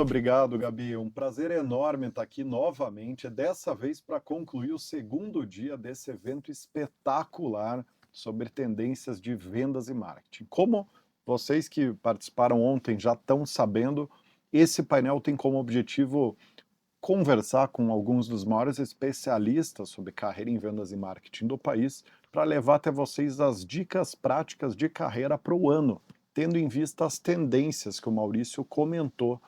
obrigado, Gabi. Um prazer enorme estar aqui novamente, dessa vez para concluir o segundo dia desse evento espetacular sobre tendências de vendas e marketing. Como vocês que participaram ontem já estão sabendo, esse painel tem como objetivo conversar com alguns dos maiores especialistas sobre carreira em vendas e marketing do país para levar até vocês as dicas práticas de carreira para o ano, tendo em vista as tendências que o Maurício comentou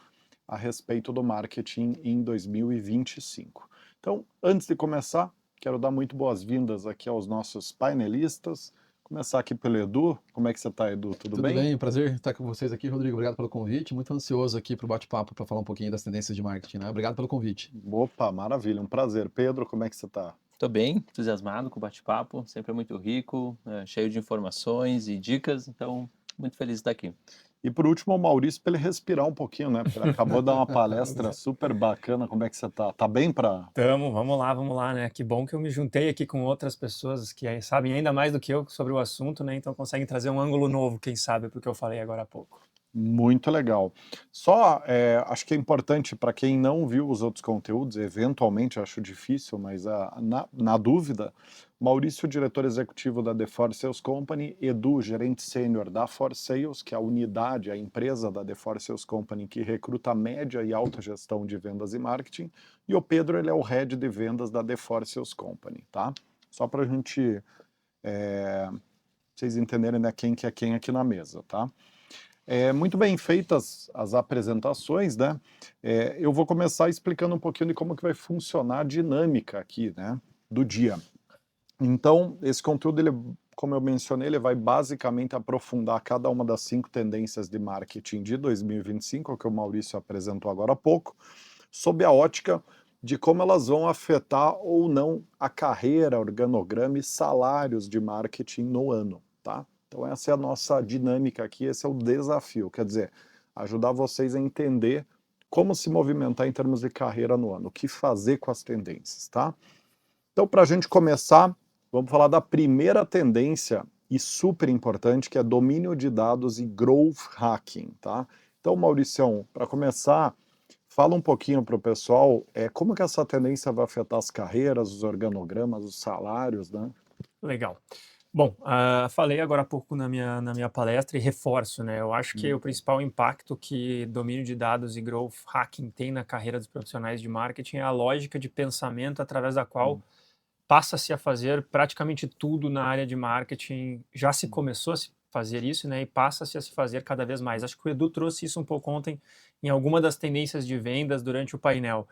a respeito do marketing em 2025. Então, antes de começar, quero dar muito boas-vindas aqui aos nossos painelistas. Começar aqui pelo Edu. Como é que você está, Edu? Tudo Tudo bem? bem, prazer estar com vocês aqui, Rodrigo. Obrigado pelo convite. Muito ansioso aqui para o bate-papo para falar um pouquinho das tendências de marketing, né? Obrigado pelo convite. Opa, maravilha, um prazer. Pedro, como é que você está? Estou bem, entusiasmado com o bate-papo, sempre é muito rico, cheio de informações e dicas, então muito feliz de estar aqui. E por último, o Maurício, para ele respirar um pouquinho, né? Porque ele acabou de dar uma palestra super bacana. Como é que você tá? Tá bem para... Vamos lá, né? Que bom que eu me juntei aqui com outras pessoas que aí sabem ainda mais do que eu sobre o assunto, né? Então conseguem trazer um ângulo novo, quem sabe, porque eu falei agora há pouco. Muito legal. Só, acho que é importante para quem não viu os outros conteúdos, eventualmente acho difícil, mas na dúvida, Maurício, diretor executivo da The Force Sales Company, Edu, gerente sênior da Force Sales, que é a unidade, a empresa da The Force Sales Company que recruta média e alta gestão de vendas e marketing, e o Pedro, ele é o head de vendas da The Force Sales Company, tá? Só para a gente, vocês entenderem, né, quem que é quem aqui na mesa, tá? Muito bem feitas as apresentações, né? Eu vou começar explicando um pouquinho de como que vai funcionar a dinâmica aqui, né, do dia. Então, esse conteúdo, ele, como eu mencionei, ele vai basicamente aprofundar cada uma das 5 tendências de marketing de 2025, que o Maurício apresentou agora há pouco, sob a ótica de como elas vão afetar ou não a carreira, organograma e salários de marketing no ano, tá? Então essa é a nossa dinâmica aqui, esse é o desafio, quer dizer, ajudar vocês a entender como se movimentar em termos de carreira no ano, o que fazer com as tendências, tá? Então, para a gente começar, vamos falar da primeira tendência e super importante, que é domínio de dados e growth hacking, tá? Então, Mauricião, para começar, fala um pouquinho para o pessoal como que essa tendência vai afetar as carreiras, os organogramas, os salários, né? Legal. Bom, falei agora há pouco na minha palestra e reforço, né? Eu acho que o principal impacto que domínio de dados e growth hacking tem na carreira dos profissionais de marketing é a lógica de pensamento através da qual passa-se a fazer praticamente tudo na área de marketing. Já se começou a se fazer isso, né? E passa-se a se fazer cada vez mais. Acho que o Edu trouxe isso um pouco ontem em alguma das tendências de vendas durante o painel.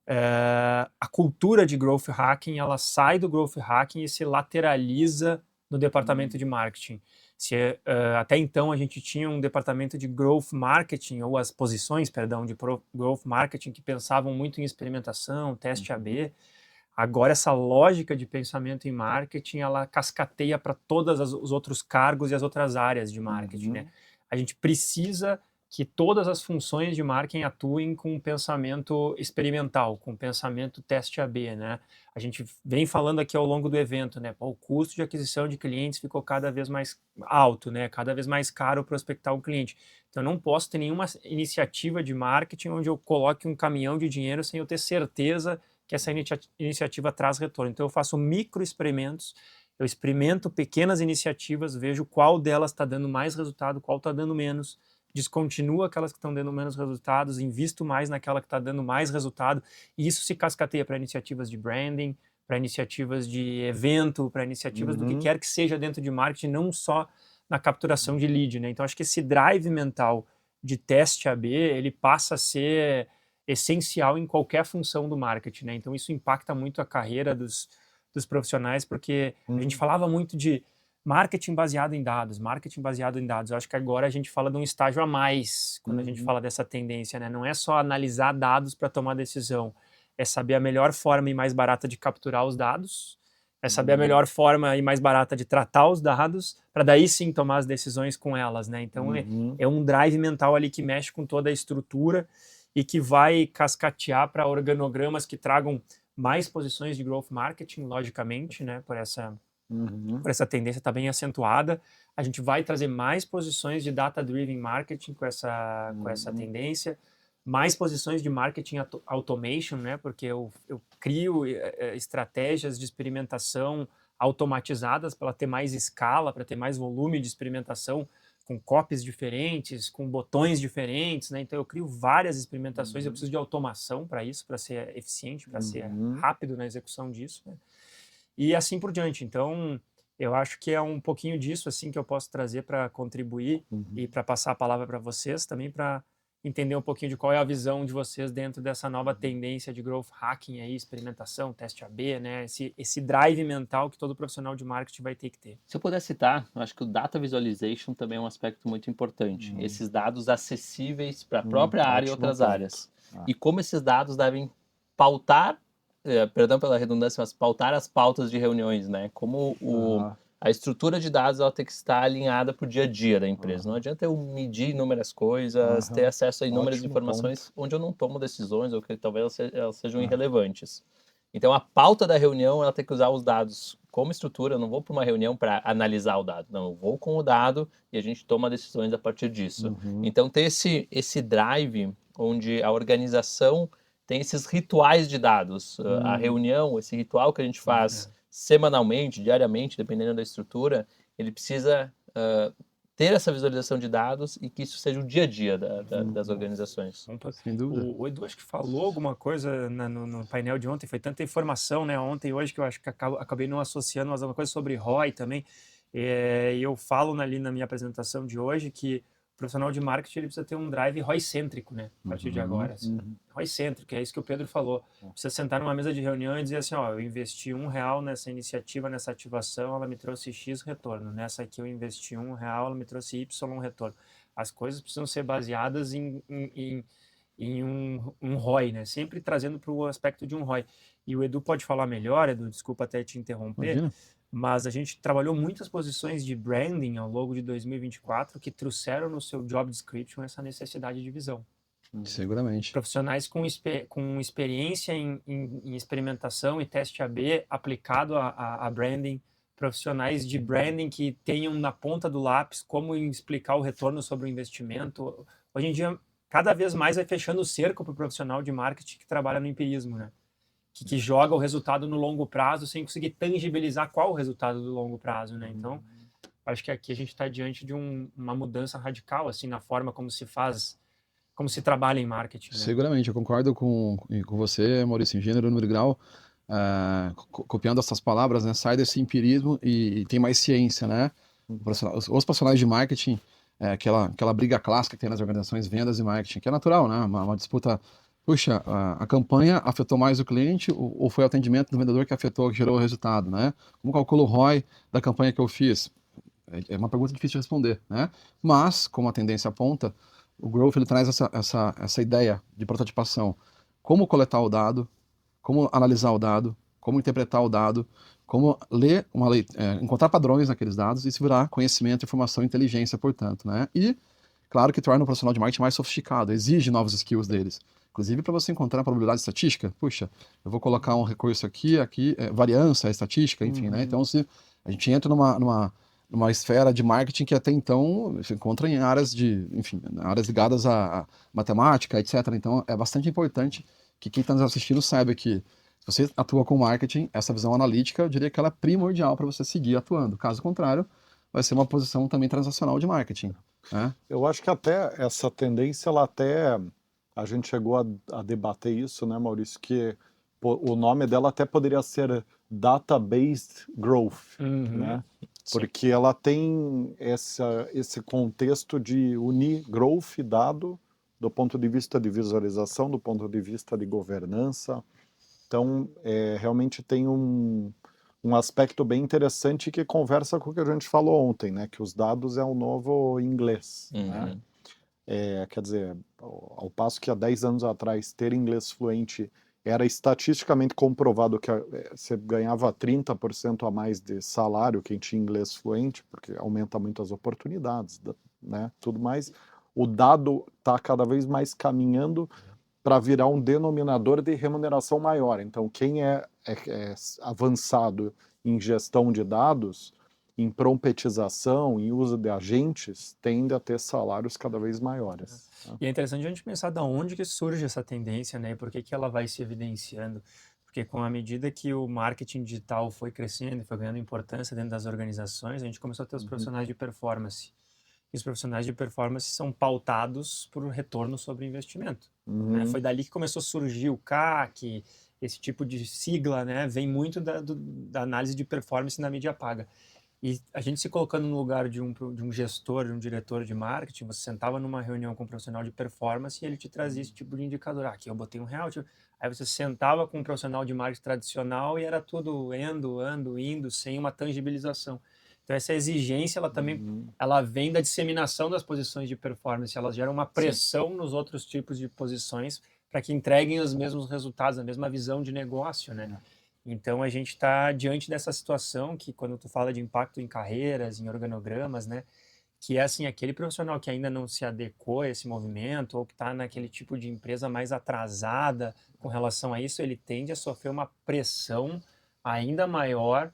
A cultura de growth hacking, ela sai do growth hacking e se lateraliza no departamento de marketing. Até então a gente tinha um departamento de growth marketing, ou as posições, perdão, de growth marketing que pensavam muito em experimentação, teste A/B. Agora essa lógica de pensamento em marketing, ela cascateia para todos os outros cargos e as outras áreas de marketing, né? A gente precisa que todas as funções de marketing atuem com um pensamento experimental, com um pensamento teste A/B, né? A gente vem falando aqui ao longo do evento, né? O custo de aquisição de clientes ficou cada vez mais alto, né? Cada vez mais caro prospectar um cliente. Então, eu não posso ter nenhuma iniciativa de marketing onde eu coloque um caminhão de dinheiro sem eu ter certeza que essa iniciativa traz retorno. Então, eu faço micro experimentos, eu experimento pequenas iniciativas, vejo qual delas está dando mais resultado, qual está dando menos, descontinuo aquelas que estão dando menos resultados, invisto mais naquela que está dando mais resultado, e isso se cascateia para iniciativas de branding, para iniciativas de evento, para iniciativas do que quer que seja dentro de marketing, não só na capturação de lead, né? Então, acho que esse drive mental de teste A/B, ele passa a ser essencial em qualquer função do marketing, né? Então, isso impacta muito a carreira dos profissionais, porque a gente falava muito de marketing baseado em dados, marketing baseado em dados. Eu acho que agora a gente fala de um estágio a mais quando a gente fala dessa tendência, né? Não é só analisar dados para tomar decisão, é saber a melhor forma e mais barata de capturar os dados, é saber a melhor forma e mais barata de tratar os dados, para daí sim tomar as decisões com elas, né? Então, é um drive mental ali que mexe com toda a estrutura e que vai cascatear para organogramas que tragam mais posições de growth marketing, logicamente, né? Por essa tendência está bem acentuada. A gente vai trazer mais posições de data-driven marketing com essa tendência. mais posições de marketing automation, né? Porque eu crio estratégias de experimentação automatizadas para ter mais escala, para ter mais volume de experimentação, com copies diferentes, com botões diferentes, né? Então eu crio várias experimentações, eu preciso de automação para isso, para ser eficiente, para ser rápido na execução disso, né? E assim por diante. Então, eu acho que é um pouquinho disso assim que eu posso trazer para contribuir e para passar a palavra para vocês também, para entender um pouquinho de qual é a visão de vocês dentro dessa nova tendência de growth hacking aí, experimentação, teste AB, né? Esse drive mental que todo profissional de marketing vai ter que ter. Se eu puder citar, eu acho que o data visualization também é um aspecto muito importante. Esses dados acessíveis para a própria área e ótimo outras ponto. áreas. E como esses dados devem pautar, perdão pela redundância, mas pautar as pautas de reuniões, né? Como a estrutura de dados ela tem que estar alinhada para o dia a dia da empresa. Não adianta eu medir inúmeras coisas, ter acesso a inúmeras Ótimo informações onde eu não tomo decisões ou que talvez elas sejam irrelevantes. Então, a pauta da reunião, ela tem que usar os dados como estrutura. Eu não vou para uma reunião para analisar o dado. Não, eu vou com o dado e a gente toma decisões a partir disso. Então, ter esse drive onde a organização tem esses rituais de dados. A reunião, esse ritual que a gente faz semanalmente, diariamente, dependendo da estrutura, ele precisa ter essa visualização de dados e que isso seja o dia a dia das organizações. Sem dúvida. O Edu acho que falou alguma coisa no painel de ontem, foi tanta informação, né, ontem e hoje, que eu acho que acabei não associando, mas alguma coisa sobre ROI também. E eu falo ali na minha apresentação de hoje que o profissional de marketing ele precisa ter um drive ROI-cêntrico, né, a partir de agora. Assim. ROI-cêntrico, é isso que o Pedro falou. Precisa sentar numa mesa de reunião e dizer assim, ó, eu investi R$1 nessa iniciativa, nessa ativação, ela me trouxe X retorno. Nessa aqui eu investi R$1, ela me trouxe Y retorno. As coisas precisam ser baseadas em um ROI, né? Sempre trazendo para o aspecto de um ROI. E o Edu pode falar melhor, Edu, desculpa até te interromper, Imagina. mas a gente trabalhou muitas posições de branding ao longo de 2024 que trouxeram no seu job description essa necessidade de visão. Seguramente. Profissionais com experiência em experimentação e teste AB aplicado a branding, profissionais de branding que tenham na ponta do lápis como explicar o retorno sobre o investimento. Hoje em dia, cada vez mais vai fechando o cerco para o profissional de marketing que trabalha no empirismo, né? Que joga o resultado no longo prazo sem conseguir tangibilizar qual o resultado do longo prazo, né? Então, acho que aqui a gente está diante de uma mudança radical, assim, na forma como se faz, como se trabalha em marketing. Né? Seguramente, eu concordo com você, Maurício, em gênero, número e grau, copiando essas palavras, né? Sai desse empirismo e tem mais ciência, né? Os profissionais de marketing, aquela briga clássica que tem nas organizações, vendas e marketing, que é natural, né? Uma disputa. Puxa, a campanha afetou mais o cliente ou foi o atendimento do vendedor que afetou, que gerou o resultado, né? Como calculo o ROI da campanha que eu fiz? É uma pergunta difícil de responder, né? Mas, como a tendência aponta, o Growth ele traz essa ideia de prototipação. Como coletar o dado, como analisar o dado, como interpretar o dado, como ler encontrar padrões naqueles dados e se virar conhecimento, informação e inteligência, portanto, né? E, claro que torna o profissional de marketing mais sofisticado, exige novos skills deles. Inclusive, para você encontrar a probabilidade estatística, puxa, eu vou colocar um recurso aqui, variância, estatística, enfim, né? Então, se a gente entra numa esfera de marketing que até então se encontra em áreas áreas ligadas à matemática, etc. Então, é bastante importante que quem está nos assistindo saiba que se você atua com marketing, essa visão analítica, eu diria que ela é primordial para você seguir atuando. Caso contrário, vai ser uma posição também transacional de marketing. Né? Eu acho que até essa tendência, a gente chegou a debater isso, né, Maurício, que o nome dela até poderia ser Data-Based Growth, né? Porque ela tem esse contexto de unir growth e dado do ponto de vista de visualização, do ponto de vista de governança. Então, realmente tem um aspecto bem interessante que conversa com o que a gente falou ontem, né? Que os dados é o novo inglês, né? Quer dizer, ao passo que há 10 anos atrás ter inglês fluente era estatisticamente comprovado que você ganhava 30% a mais de salário quem tinha inglês fluente, porque aumenta muito as oportunidades, né, tudo mais. O dado está cada vez mais caminhando para virar um denominador de remuneração maior. Então, quem é avançado em gestão de dados, em prompetização, em uso de agentes, tende a ter salários cada vez maiores. Né? E é interessante a gente pensar de onde que surge essa tendência, né? E por que que ela vai se evidenciando? Porque com a medida que o marketing digital foi crescendo e foi ganhando importância dentro das organizações, a gente começou a ter os profissionais de performance. E os profissionais de performance são pautados por retorno sobre investimento. Né? Foi dali que começou a surgir o CAC, esse tipo de sigla, né? Vem muito da análise de performance na mídia paga. E a gente se colocando no lugar de um gestor, de um diretor de marketing, você sentava numa reunião com um profissional de performance e ele te trazia esse tipo de indicador. Aqui eu botei R$1. Aí você sentava com um profissional de marketing tradicional e era tudo indo, sem uma tangibilização. Então essa exigência, ela também ela vem da disseminação das posições de performance. Elas geram uma pressão nos outros tipos de posições para que entreguem os mesmos resultados, a mesma visão de negócio, né? Então a gente está diante dessa situação que, quando tu fala de impacto em carreiras, em organogramas, né, que é assim, aquele profissional que ainda não se adequou a esse movimento ou que está naquele tipo de empresa mais atrasada com relação a isso, ele tende a sofrer uma pressão ainda maior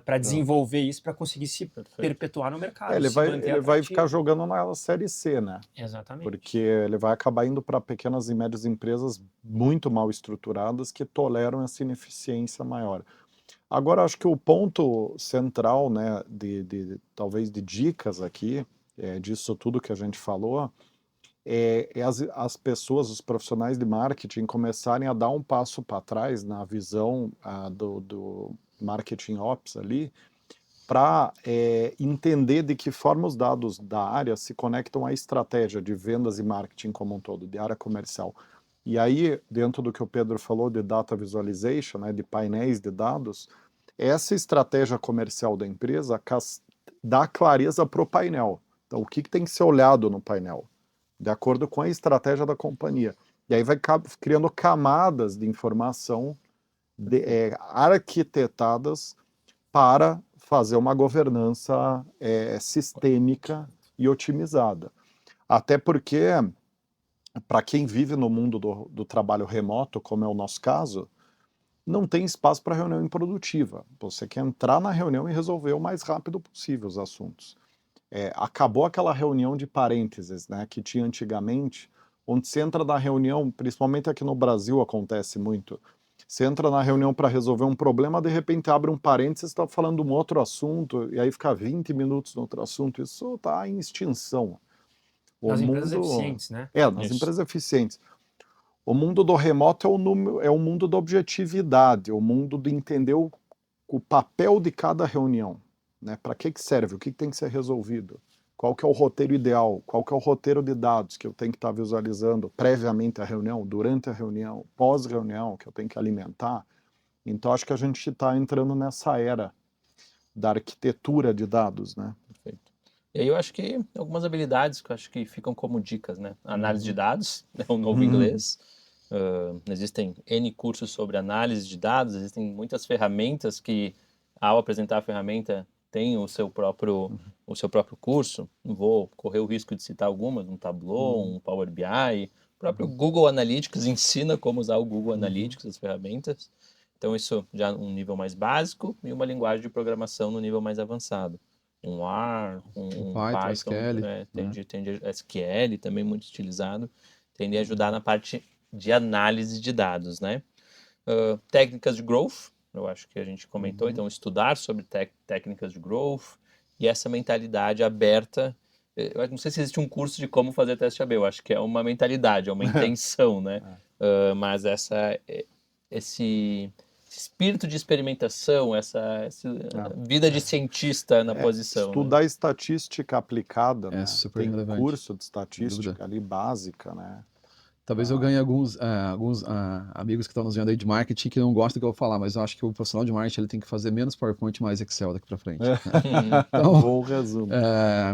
para desenvolver isso, para conseguir se perpetuar no mercado. Ele se manter vai atrativo. ficar jogando na série C, né? Exatamente. Porque ele vai acabar indo para pequenas e médias empresas muito mal estruturadas que toleram essa ineficiência maior. Agora, acho que o ponto central, né, talvez de dicas aqui, disso tudo que a gente falou, é as pessoas, os profissionais de marketing começarem a dar um passo para trás na visão do marketing ops ali, para entender de que forma os dados da área se conectam à estratégia de vendas e marketing como um todo, de área comercial. E aí, dentro do que o Pedro falou de data visualization, né, de painéis de dados, essa estratégia comercial da empresa dá clareza para o painel. Então, o que tem que ser olhado no painel? De acordo com a estratégia da companhia. E aí vai criando camadas de informação arquitetadas para fazer uma governança sistêmica e otimizada. Até porque, para quem vive no mundo do trabalho remoto, como é o nosso caso, não tem espaço para reunião improdutiva. Você quer entrar na reunião e resolver o mais rápido possível os assuntos. Acabou aquela reunião de parênteses, né, que tinha antigamente, onde você entra na reunião, principalmente aqui no Brasil acontece muito, você entra na reunião para resolver um problema, de repente abre um parênteses, está falando de um outro assunto, e aí fica 20 minutos no outro assunto. Isso está em extinção. Nas empresas eficientes, né? Nas empresas eficientes. O mundo do remoto é o mundo da objetividade, o mundo de entender o papel de cada reunião. Né? Para que serve? O que tem que ser resolvido? Qual que é o roteiro ideal? Qual que é o roteiro de dados que eu tenho que estar visualizando previamente à reunião, durante a reunião, pós-reunião, que eu tenho que alimentar? Então, acho que a gente está entrando nessa era da arquitetura de dados, né? Perfeito. E aí eu acho que algumas habilidades que eu acho que ficam como dicas, né? Análise de dados, é um novo inglês. Existem N cursos sobre análise de dados, existem muitas ferramentas que, ao apresentar a ferramenta, tem o seu próprio curso. Não vou correr o risco de citar algumas, um Tableau, um Power BI. O próprio Google Analytics ensina como usar o Google Analytics, as ferramentas. Então isso já um nível mais básico e uma linguagem de programação no nível mais avançado. Um R, um Python, SQL, tem SQL também muito utilizado. Tende a ajudar na parte de análise de dados, né? Técnicas de growth. Eu acho que a gente comentou, então estudar sobre técnicas de growth e essa mentalidade aberta. Eu não sei se existe um curso de como fazer teste AB, eu acho que é uma mentalidade, é uma intenção, né? Mas esse espírito de experimentação, essa vida de cientista na posição. Estudar estatística aplicada, né? Super Tem relevante. curso de estatística ali básica, né? Talvez eu ganhe alguns amigos que estão nos vendo aí de marketing que não gostam do que eu vou falar, mas eu acho que o profissional de marketing ele tem que fazer menos PowerPoint e mais Excel daqui para frente. Então, bom resumo.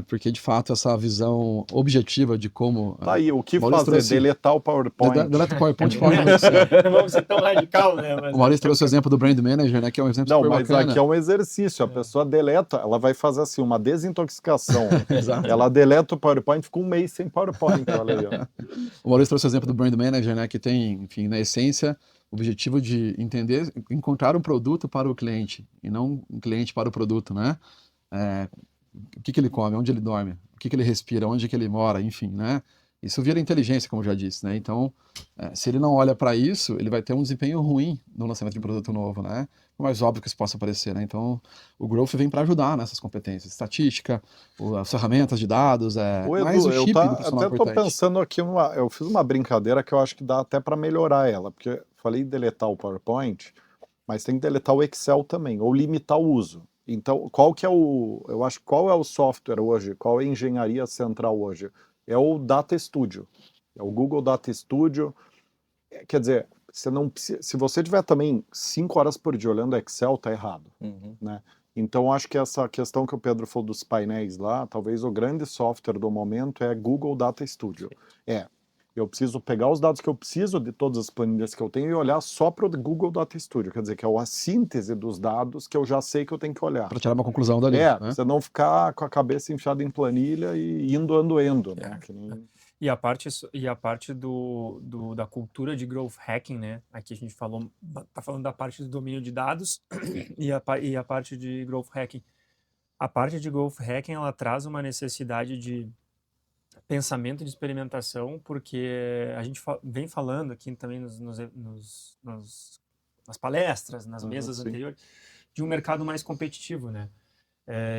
Porque, de fato, essa visão objetiva de como... Tá aí, o que fazer? Deletar o PowerPoint. Deleta o PowerPoint e foca no Excel. Não vamos ser tão radical, né? Mas o Maurício trouxe o exemplo do Brand Manager, né, que é um exemplo super bacana. Mas aqui é um exercício, a pessoa deleta, ela vai fazer assim, uma desintoxicação. Exato. Ela deleta o PowerPoint, fica um mês sem PowerPoint, olha aí. Ó. O Maurício trouxe o exemplo do Brand Manager, né, que tem, enfim, na essência, o objetivo de encontrar um produto para o cliente e não um cliente para o produto, né? o que ele come, onde ele dorme, o que ele respira, onde que ele mora, enfim, né? Isso vira inteligência, como eu já disse, né? Então, se ele não olha para isso, ele vai ter um desempenho ruim no lançamento de um produto novo, né? Por mais óbvio que isso possa parecer, né? Então, o Growth vem para ajudar nessas competências, estatística, as ferramentas de dados, Ô, mais Edu, o eu chip do profissional até tô importante. pensando aqui, eu fiz uma brincadeira que eu acho que dá até para melhorar ela, porque falei deletar o PowerPoint, mas tem que deletar o Excel também, ou limitar o uso. Então, eu acho que qual é o software hoje, qual é a engenharia central hoje? É o Data Studio, é o Google Data Studio. Quer dizer, você não precisa, se você tiver também 5 horas por dia olhando Excel, tá errado, Uhum. né? Então, acho que essa questão que o Pedro falou dos painéis lá, talvez o grande software do momento é Google Data Studio. Eu preciso pegar os dados que eu preciso de todas as planilhas que eu tenho e olhar só para o Google Data Studio, quer dizer, que é a síntese dos dados que eu já sei que eu tenho que olhar. Para tirar uma conclusão dali, né? Você não ficar com a cabeça enfiada em planilha e indo, né? Que nem... E a parte, da cultura de growth hacking, né? Aqui a gente tá falando da parte do domínio de dados e a parte de growth hacking. A parte de growth hacking, ela traz uma necessidade de pensamento de experimentação, porque a gente vem falando aqui também nas palestras, nas mesas sim. anteriores, de um mercado mais competitivo, né?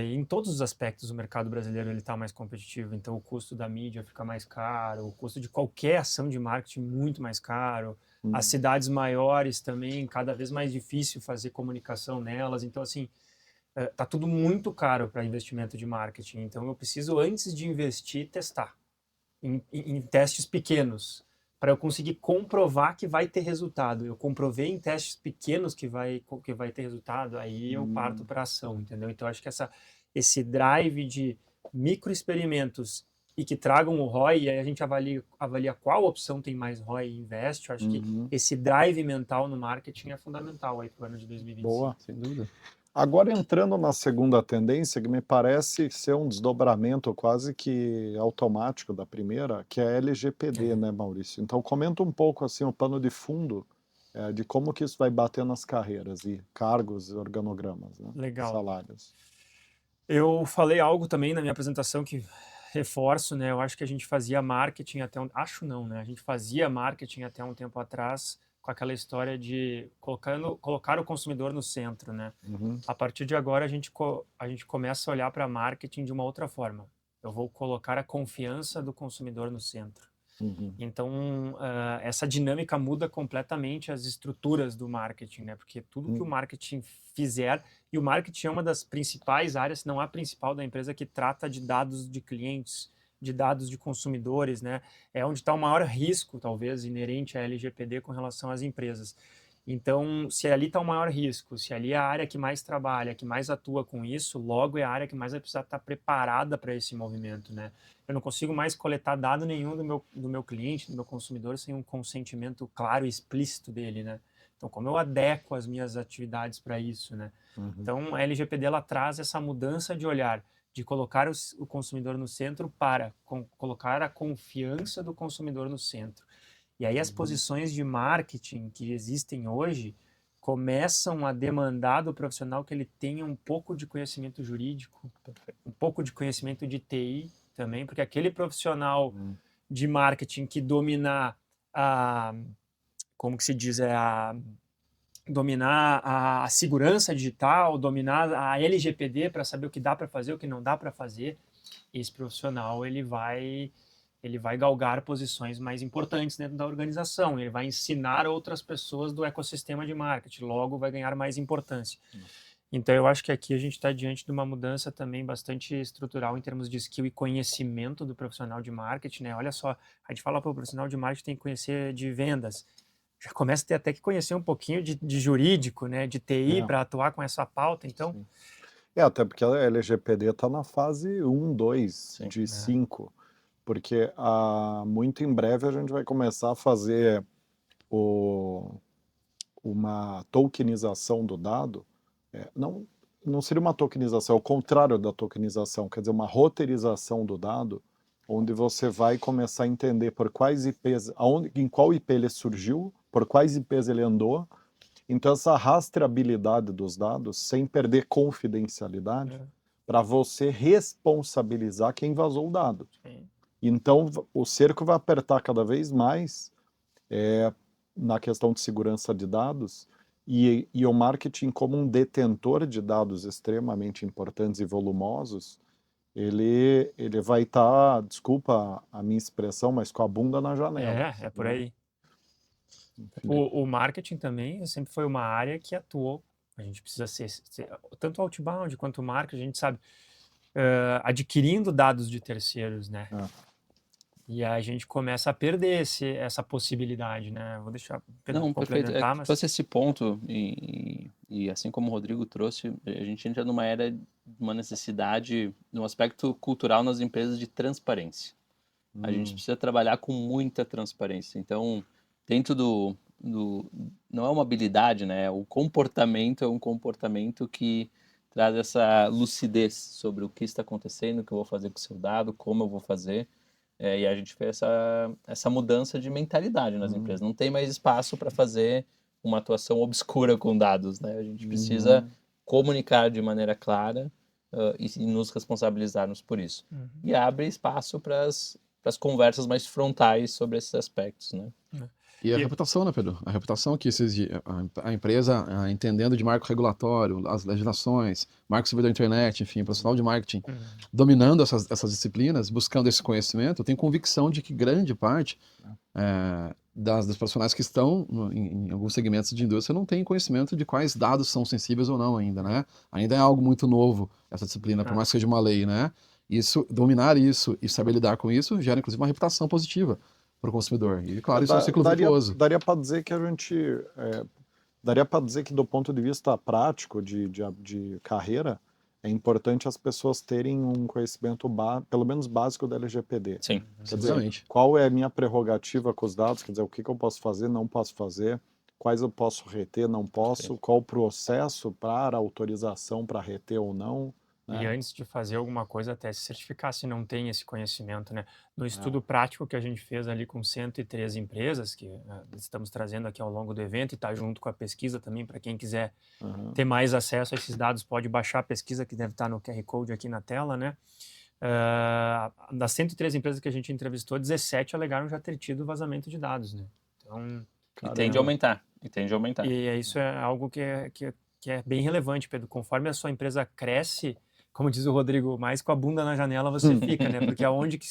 Em todos os aspectos o mercado brasileiro ele está mais competitivo, então o custo da mídia fica mais caro, o custo de qualquer ação de marketing muito mais caro, as cidades maiores também, cada vez mais difícil fazer comunicação nelas, então assim, tá tudo muito caro para investimento de marketing, então eu preciso antes de investir testar em testes pequenos, para eu conseguir comprovar que vai ter resultado. Eu comprovei em testes pequenos que vai ter resultado, aí eu parto para ação, entendeu? Então, acho que esse drive de microexperimentos e que tragam o ROI, e aí a gente avalia qual opção tem mais ROI e investe. Eu acho que esse drive mental no marketing é fundamental aí para o ano de 2025. Boa. Sem dúvida. Agora entrando na segunda tendência, que me parece ser um desdobramento quase que automático da primeira, que é a LGPD, né, Maurício? Então comenta um pouco assim o pano de fundo de como que isso vai bater nas carreiras e cargos e organogramas, né? Legal. Salários. Eu falei algo também na minha apresentação que reforço, né? Eu acho que a gente fazia marketing né? A gente fazia marketing até um tempo atrás com aquela história de colocar o consumidor no centro, né? A partir de agora a gente começa a olhar para marketing de uma outra forma. Eu vou colocar a confiança do consumidor no centro. Então, essa dinâmica muda completamente as estruturas do marketing, né? Porque tudo que o marketing fizer, e o marketing é uma das principais áreas, se não a principal da empresa, que trata de dados de clientes, de dados de consumidores, né? É onde está o maior risco, talvez, inerente à LGPD com relação às empresas. Então, se ali está o maior risco, se ali é a área que mais trabalha, que mais atua com isso, logo é a área que mais vai precisar estar preparada para esse movimento, né? Eu não consigo mais coletar dado nenhum do meu cliente, do meu consumidor, sem um consentimento claro e explícito dele, né? Então, como eu adequo as minhas atividades para isso, né? Então, a LGPD, ela traz essa mudança de olhar, de colocar o consumidor no centro para colocar a confiança do consumidor no centro. E aí as posições de marketing que existem hoje começam a demandar do profissional que ele tenha um pouco de conhecimento jurídico, um pouco de conhecimento de TI também, porque aquele profissional de marketing que dominar como que se diz, dominar a segurança digital, dominar a LGPD para saber o que dá para fazer, o que não dá para fazer, esse profissional ele vai galgar posições mais importantes dentro da organização, ele vai ensinar outras pessoas do ecossistema de marketing, logo vai ganhar mais importância. Então eu acho que aqui a gente está diante de uma mudança também bastante estrutural em termos de skill e conhecimento do profissional de marketing, né? Olha só, a gente fala para o profissional de marketing tem que conhecer de vendas, já começa a ter até que conhecer um pouquinho de jurídico, né, de TI para atuar com essa pauta, então... Sim. Até porque a LGPD está na fase 1, 2 de 5, porque muito em breve a gente vai começar a fazer uma tokenização do dado, não seria uma tokenização, é o contrário da tokenização, quer dizer, uma roteirização do dado, onde você vai começar a entender por quais IPs, em qual IP ele surgiu, por quais IPs ele andou. Então essa rastreabilidade dos dados, sem perder confidencialidade, para você responsabilizar quem vazou o dado. Sim. Então, o cerco vai apertar cada vez mais na questão de segurança de dados e o marketing, como um detentor de dados extremamente importantes e volumosos, ele vai estar, desculpa a minha expressão, mas com a bunda na janela. É por né? aí. O marketing também sempre foi uma área que atuou. A gente precisa ser tanto outbound quanto marketing, a gente sabe, adquirindo dados de terceiros, né? E a gente começa a perder essa possibilidade, né? Vou deixar o Pedro Não, perfeito. complementar, mas... Trouxe esse ponto e assim como o Rodrigo trouxe, a gente entra numa era de uma necessidade, num aspecto cultural nas empresas de transparência. A gente precisa trabalhar com muita transparência. Então, dentro não é uma habilidade, né? O comportamento é um comportamento que traz essa lucidez sobre o que está acontecendo, o que eu vou fazer com o seu dado, como eu vou fazer. E a gente vê essa mudança de mentalidade nas empresas. Não tem mais espaço para fazer uma atuação obscura com dados, né? A gente precisa comunicar de maneira clara e nos responsabilizarmos por isso. E abre espaço para as conversas mais frontais sobre esses aspectos, né? E a reputação, né, Pedro? A reputação que a empresa, entendendo de marco regulatório, as legislações, marco civil da internet, enfim, profissional de marketing, dominando essas disciplinas, buscando esse conhecimento, eu tenho convicção de que grande parte das profissionais que estão em alguns segmentos de indústria não tem conhecimento de quais dados são sensíveis ou não ainda, né? Ainda é algo muito novo, essa disciplina, por mais que seja uma lei, né? Dominar isso e saber lidar com isso gera, inclusive, uma reputação positiva para o consumidor. E, claro, isso é um ciclo virtuoso. Daria para dizer que daria para dizer que do ponto de vista prático de carreira, é importante as pessoas terem um conhecimento pelo menos básico da LGPD. Sim. Quer dizer, qual é a minha prerrogativa com os dados, quer dizer, o que eu posso fazer, não posso fazer, quais eu posso reter, não posso, qual o processo para autorização para reter ou não. E antes de fazer alguma coisa, até se certificar se não tem esse conhecimento, né? No estudo prático que a gente fez ali com 103 empresas, que estamos trazendo aqui ao longo do evento, e está junto com a pesquisa também, para quem quiser ter mais acesso a esses dados, pode baixar a pesquisa que deve estar no QR Code aqui na tela, né? Das 103 empresas que a gente entrevistou, 17 alegaram já ter tido vazamento de dados, né? Então... E tende a aumentar. E isso é algo que é bem relevante, Pedro. Conforme a sua empresa cresce, como diz o Rodrigo, mais com a bunda na janela você fica, né? Porque aonde que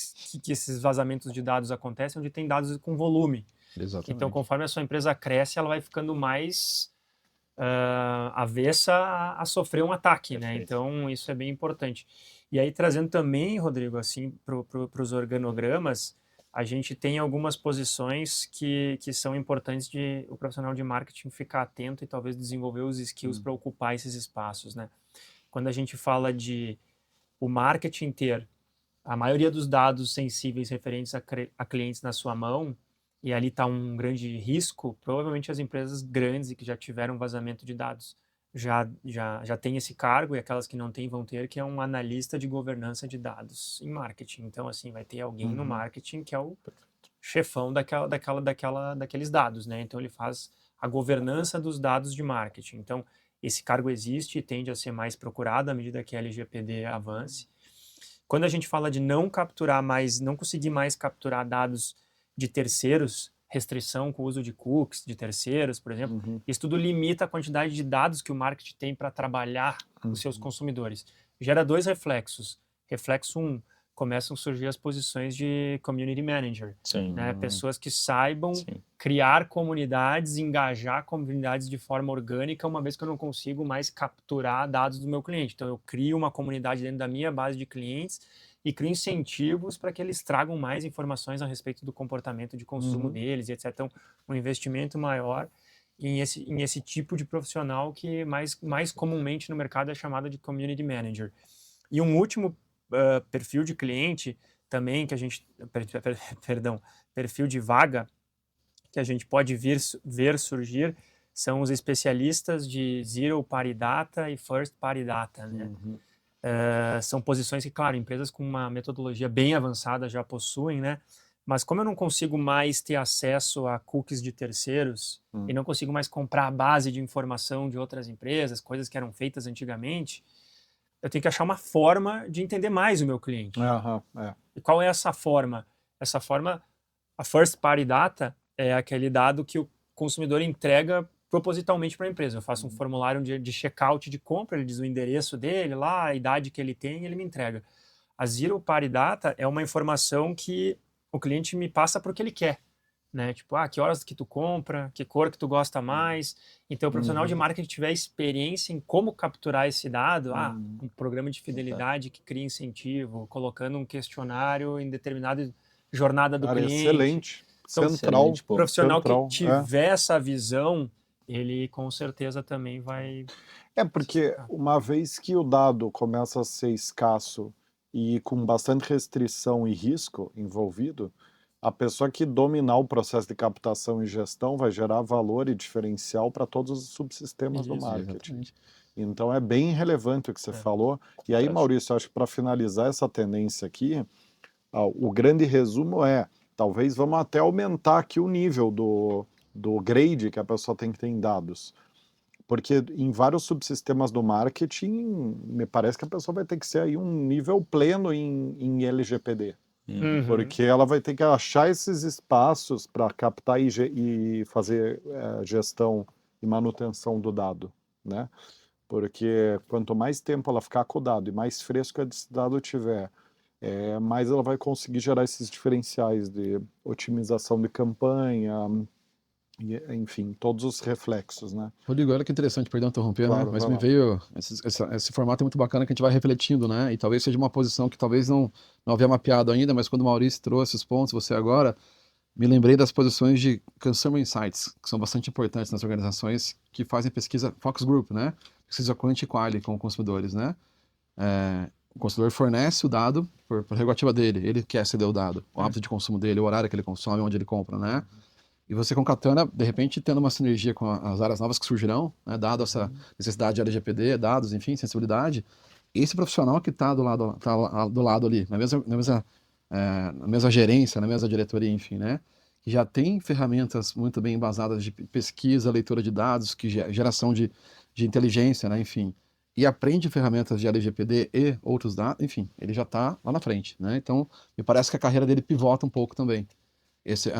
esses vazamentos de dados acontecem, onde tem dados com volume. Exatamente. Então, conforme a sua empresa cresce, ela vai ficando mais avessa a sofrer um ataque, né? Então, isso é bem importante. E aí, trazendo também, Rodrigo, assim, para os organogramas, a gente tem algumas posições que são importantes de o profissional de marketing ficar atento e talvez desenvolver os skills para ocupar esses espaços, né? Quando a gente fala de o marketing ter a maioria dos dados sensíveis referentes a clientes na sua mão, e ali está um grande risco, provavelmente as empresas grandes e que já tiveram vazamento de dados já têm esse cargo, e aquelas que não têm vão ter, que é um analista de governança de dados em marketing. Então, assim, vai ter alguém no marketing que é o chefão daqueles dados, né? Então, ele faz a governança dos dados de marketing. Então, esse cargo existe e tende a ser mais procurado à medida que a LGPD avance. Quando a gente fala de não conseguir mais capturar dados de terceiros, restrição com o uso de cookies de terceiros, por exemplo, isso tudo limita a quantidade de dados que o marketing tem para trabalhar com os seus consumidores. Gera dois reflexos. Reflexo 1, começam a surgir as posições de community manager, né? Pessoas que saibam criar comunidades, engajar comunidades de forma orgânica, uma vez que eu não consigo mais capturar dados do meu cliente. Então, eu crio uma comunidade dentro da minha base de clientes e crio incentivos para que eles tragam mais informações a respeito do comportamento de consumo deles, etc. Então, um investimento maior em esse tipo de profissional que mais comumente no mercado é chamado de community manager. E um último perfil de cliente também que a gente, perfil de vaga que a gente pode ver surgir são os especialistas de Zero Party Data e First Party Data, né? São posições que, claro, empresas com uma metodologia bem avançada já possuem, né? Mas como eu não consigo mais ter acesso a cookies de terceiros e não consigo mais comprar a base de informação de outras empresas, coisas que eram feitas antigamente, eu tenho que achar uma forma de entender mais o meu cliente. Aham, E qual é essa forma? Essa forma, a first party data é aquele dado que o consumidor entrega propositalmente para a empresa. Eu faço um formulário de checkout de compra, ele diz o endereço dele lá, a idade que ele tem, e ele me entrega. A zero party data é uma informação que o cliente me passa porque ele quer, né? Tipo, que horas que tu compra, que cor que tu gosta mais. Então, o profissional de marketing tiver experiência em como capturar esse dado, um programa de fidelidade que cria incentivo, colocando um questionário em determinada jornada do Cara, cliente. excelente. Então, Central. excelente, o profissional central, que tiver essa visão, ele com certeza também vai... Porque uma vez que o dado começa a ser escasso e com bastante restrição e risco envolvido, a pessoa que dominar o processo de captação e gestão vai gerar valor e diferencial para todos os subsistemas do Isso, marketing. Exatamente. Então é bem relevante o que você falou. E aí, Maurício, eu acho que para finalizar essa tendência aqui, o grande resumo é, talvez vamos até aumentar aqui o nível do grade que a pessoa tem que ter em dados. Porque em vários subsistemas do marketing, me parece que a pessoa vai ter que ser aí um nível pleno em LGPD. Porque ela vai ter que achar esses espaços para captar e fazer gestão e manutenção do dado, né? Porque quanto mais tempo ela ficar com o dado e mais fresco esse dado tiver, mais ela vai conseguir gerar esses diferenciais de otimização de campanha, e, enfim, todos os reflexos, né? Rodrigo, olha que interessante, perdão interromper, né? Claro, Mas vai me lá. veio esse formato é muito bacana que a gente vai refletindo, né? E talvez seja uma posição que talvez não havia mapeado ainda, mas quando o Maurício trouxe os pontos, você agora, me lembrei das posições de Consumer Insights, que são bastante importantes nas organizações que fazem pesquisa Focus Group, né? Pesquisa Quant e Quali com consumidores, né? O consumidor fornece o dado por prerrogativa dele, ele quer ceder o dado, o hábito de consumo dele, o horário que ele consome, onde ele compra, né? E você concatena, de repente, tendo uma sinergia com as áreas novas que surgirão, né, dado essa necessidade de LGPD, dados, enfim, sensibilidade, esse profissional que está do lado ali, na mesma gerência, na mesma diretoria, enfim, né, que já tem ferramentas muito bem embasadas de pesquisa, leitura de dados, que geração de inteligência, né, enfim, e aprende ferramentas de LGPD e outros dados, enfim, ele já está lá na frente, né, então me parece que a carreira dele pivota um pouco também. Essa é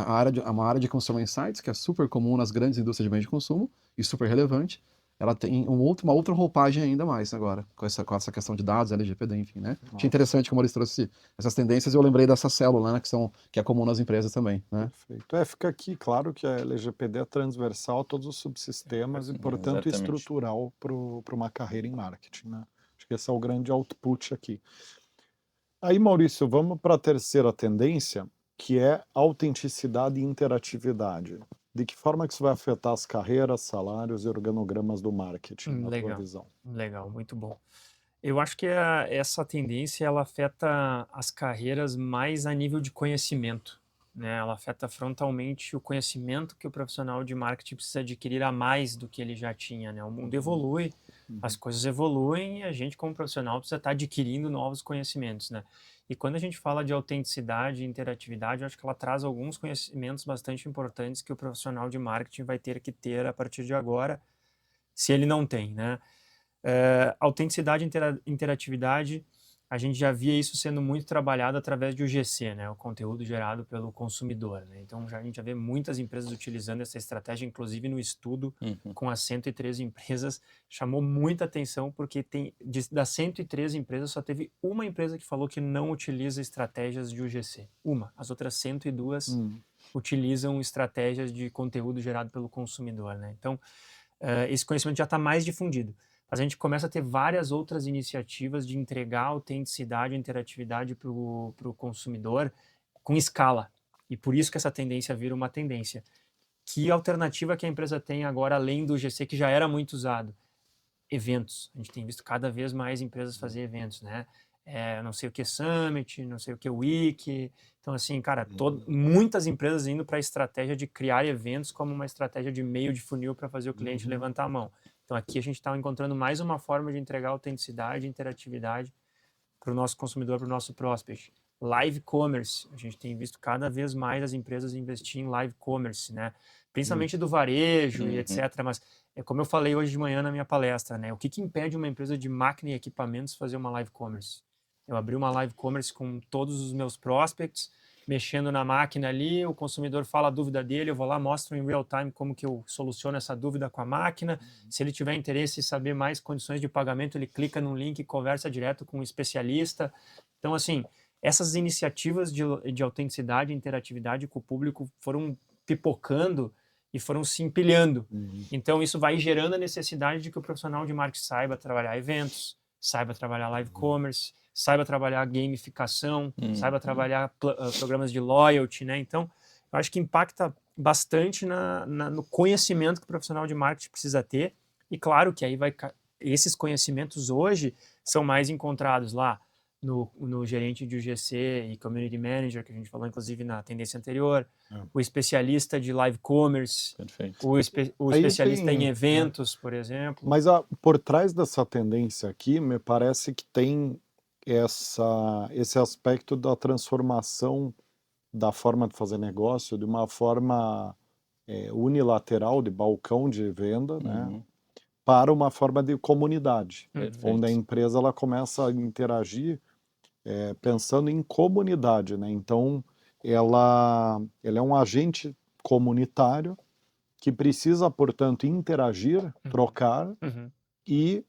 uma área de Consumer Insights, que é super comum nas grandes indústrias de bens de consumo e super relevante. Ela tem uma outra roupagem ainda mais agora, com essa questão de dados, LGPD, enfim, né? Achei interessante que o Maurício trouxe essas tendências e eu lembrei dessa célula, né, que é comum nas empresas também, né? Perfeito. Fica aqui claro que a LGPD é transversal a todos os subsistemas e, portanto, Exatamente. estrutural para uma carreira em marketing, né? Acho que esse é o grande output aqui. Aí, Maurício, vamos para a terceira tendência, que é autenticidade e interatividade. De que forma que isso vai afetar as carreiras, salários e organogramas do marketing, na tua Legal, visão? legal, muito bom. Eu acho que essa tendência ela afeta as carreiras mais a nível de conhecimento, né? Ela afeta frontalmente o conhecimento que o profissional de marketing precisa adquirir a mais do que ele já tinha, né? O mundo evolui, as coisas evoluem e a gente como profissional precisa estar adquirindo novos conhecimentos, né? E quando a gente fala de autenticidade e interatividade, eu acho que ela traz alguns conhecimentos bastante importantes que o profissional de marketing vai ter que ter a partir de agora, se ele não tem, né? Autenticidade e interatividade, a gente já via isso sendo muito trabalhado através de UGC, né, o conteúdo gerado pelo consumidor, né? Então a gente já vê muitas empresas utilizando essa estratégia, inclusive no estudo com as 113 empresas, chamou muita atenção porque das 113 empresas só teve uma empresa que falou que não utiliza estratégias de UGC, as outras 102 utilizam estratégias de conteúdo gerado pelo consumidor, né? Então esse conhecimento já está mais difundido. Mas a gente começa a ter várias outras iniciativas de entregar autenticidade e interatividade para o consumidor com escala. E por isso que essa tendência vira uma tendência. Que alternativa que a empresa tem agora, além do GC, que já era muito usado? Eventos. A gente tem visto cada vez mais empresas fazer eventos, né? Não sei o que Summit, não sei o que Wiki. Então, assim, cara, muitas empresas indo para a estratégia de criar eventos como uma estratégia de meio de funil para fazer o cliente levantar a mão. Então, aqui a gente está encontrando mais uma forma de entregar autenticidade e interatividade para o nosso consumidor, para o nosso prospect. Live commerce, a gente tem visto cada vez mais as empresas investir em live commerce, né? principalmente do varejo e Uhum. etc. Mas é como eu falei hoje de manhã na minha palestra, né? O que impede uma empresa de máquina e equipamentos fazer uma live commerce? Eu abri uma live commerce com todos os meus prospects, mexendo na máquina ali, o consumidor fala a dúvida dele, eu vou lá, mostro em real time como que eu soluciono essa dúvida com a máquina. Se ele tiver interesse em saber mais condições de pagamento, ele clica no link e conversa direto com um especialista. Então, assim, essas iniciativas de autenticidade e interatividade com o público foram pipocando e foram se empilhando. Então, isso vai gerando a necessidade de que o profissional de marketing saiba trabalhar eventos, saiba trabalhar live commerce, saiba trabalhar gamificação, saiba trabalhar programas de loyalty, né? Então, eu acho que impacta bastante no conhecimento que o profissional de marketing precisa ter. E claro que aí esses conhecimentos hoje são mais encontrados lá no gerente de UGC e Community Manager, que a gente falou inclusive na tendência anterior, o especialista de live commerce, Perfeito. o Aí especialista tem, em eventos, por exemplo. Mas por trás dessa tendência aqui, me parece que tem esse aspecto da transformação da forma de fazer negócio de uma forma unilateral, de balcão de venda, né, para uma forma de comunidade, Perfeito. onde a empresa ela começa a interagir pensando em comunidade, né? Então, ela é um agente comunitário que precisa, portanto, interagir, trocar Uhum. e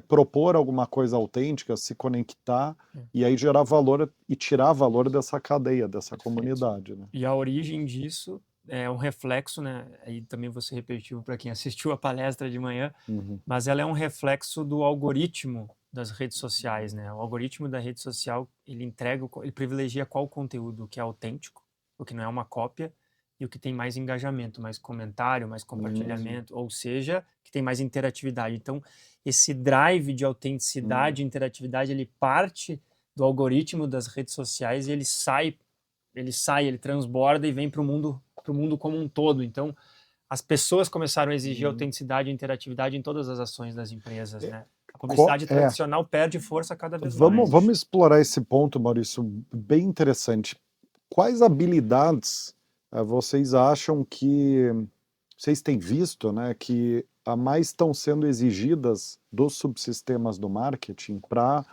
propor alguma coisa autêntica, se conectar e aí gerar valor e tirar valor dessa cadeia, dessa comunidade, né? E a origem disso é um reflexo, né? Aí também vou ser repetitivo para quem assistiu a palestra de manhã, mas ela é um reflexo do algoritmo das redes sociais, né? O algoritmo da rede social, ele privilegia qual conteúdo que é autêntico, o que não é uma cópia, e o que tem mais engajamento, mais comentário, mais compartilhamento, ou seja, que tem mais interatividade. Então, esse drive de autenticidade e interatividade, ele parte do algoritmo das redes sociais e ele transborda e vem para o mundo como um todo. Então, as pessoas começaram a exigir autenticidade e interatividade em todas as ações das empresas, né? A publicidade tradicional perde força cada vez mais. Vamos explorar esse ponto, Maurício, bem interessante. Quais habilidades vocês acham que vocês têm visto, né, que a mais estão sendo exigidas dos subsistemas do marketing para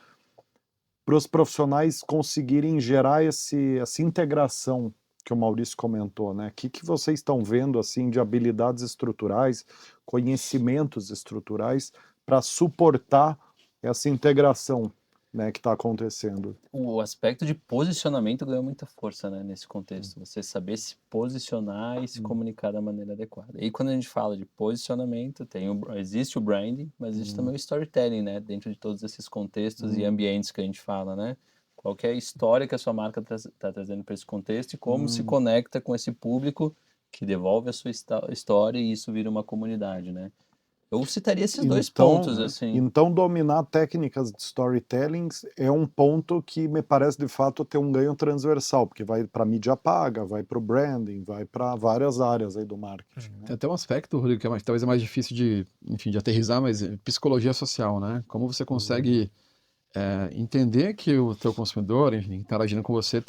os profissionais conseguirem gerar essa integração que o Maurício comentou, né? O que vocês estão vendo assim de habilidades estruturais, conhecimentos estruturais para suportar essa integração, né, que está acontecendo? O aspecto de posicionamento ganhou muita força, né, nesse contexto. Você saber se posicionar e se comunicar da maneira adequada. E quando a gente fala de posicionamento, existe o branding, mas existe também o storytelling, né, dentro de todos esses contextos e ambientes que a gente fala, né? Qual que é a história que a sua marca está trazendo para esse contexto e como se conecta com esse público que devolve a sua história e isso vira uma comunidade, né? Eu citaria esses dois pontos, assim. Então, dominar técnicas de storytelling é um ponto que me parece, de fato, ter um ganho transversal, porque vai para mídia paga, vai para o branding, vai para várias áreas aí do marketing. Né? Tem até um aspecto, Rodrigo, que talvez é mais difícil de aterrissar, mas psicologia social, né? Como você consegue entender que o teu consumidor, enfim, interagindo com você,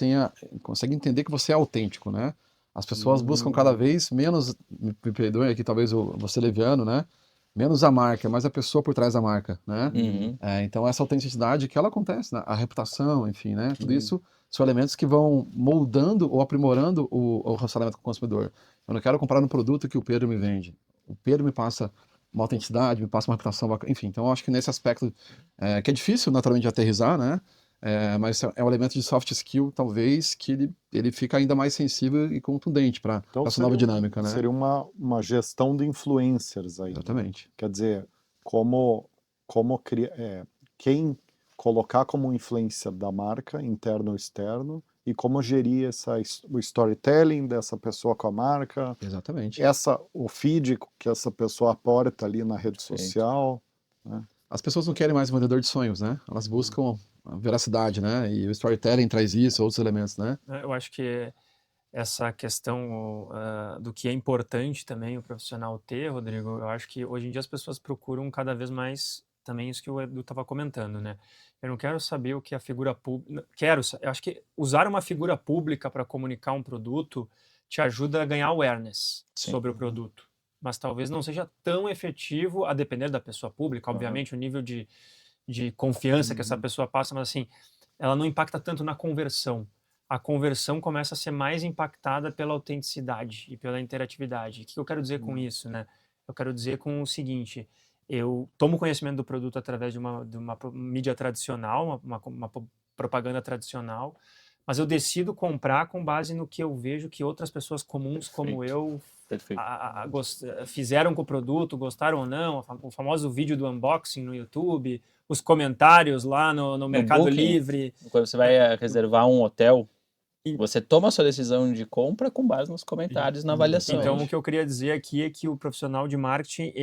consegue entender que você é autêntico, né? As pessoas buscam cada vez menos, me perdoe aqui, talvez eu vou ser leviano, né? Menos a marca, mas a pessoa por trás da marca, né? Então essa autenticidade que ela acontece, né? A reputação, enfim, né? Tudo isso são elementos que vão moldando ou aprimorando o relacionamento com o consumidor. Eu não quero comprar um produto que o Pedro me vende. O Pedro me passa uma autenticidade, me passa uma reputação bacana. Enfim, então eu acho que nesse aspecto, que é difícil naturalmente de aterrissar, né? Mas é um elemento de soft skill, talvez, que ele fica ainda mais sensível e contundente para essa nova dinâmica, né? Seria uma gestão de influencers aí. Exatamente. Né? Quer dizer, quem colocar como influência da marca, interno ou externo, e como gerir o storytelling dessa pessoa com a marca. Exatamente. O feed que essa pessoa aporta ali na rede social. Né? As pessoas não querem mais um vendedor de sonhos, né? Elas buscam a veracidade, né? E o storytelling traz isso, outros elementos, né? Eu acho que essa questão do que é importante também o profissional ter, Rodrigo, eu acho que hoje em dia as pessoas procuram cada vez mais também isso que o Edu estava comentando, né? Eu não quero saber o que a figura pública... Eu acho que usar uma figura pública para comunicar um produto te ajuda a ganhar awareness Sim. sobre o produto, mas talvez não seja tão efetivo, a depender da pessoa pública, obviamente, o nível de confiança que essa pessoa passa, mas assim, ela não impacta tanto na conversão. A conversão começa a ser mais impactada pela autenticidade e pela interatividade. O que eu quero dizer com isso, né? Eu quero dizer com o seguinte: eu tomo conhecimento do produto através de uma mídia tradicional, uma propaganda tradicional, mas eu decido comprar com base no que eu vejo que outras pessoas comuns como eu Perfeito. fizeram com o produto, gostaram ou não, o famoso vídeo do unboxing no YouTube, os comentários lá no Mercado Booking, Livre. Quando você vai reservar um hotel, E- você toma a sua decisão de compra com base nos comentários, na avaliação. Então, o que eu queria dizer aqui é que o profissional de marketing,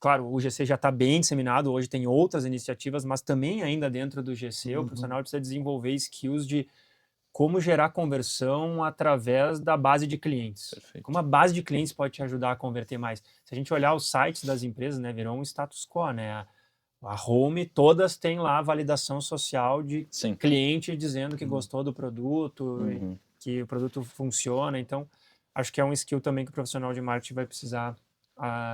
claro, o GC já está bem disseminado, hoje tem outras iniciativas, mas também ainda dentro do GC, o profissional precisa desenvolver skills de como gerar conversão através da base de clientes. Perfeito. Como a base de clientes pode te ajudar a converter mais? Se a gente olhar os sites das empresas, né, virou um status quo, né? A Home, todas têm lá a validação social de Sim. cliente dizendo que gostou do produto, e que o produto funciona. Então, acho que é um skill também que o profissional de marketing vai precisar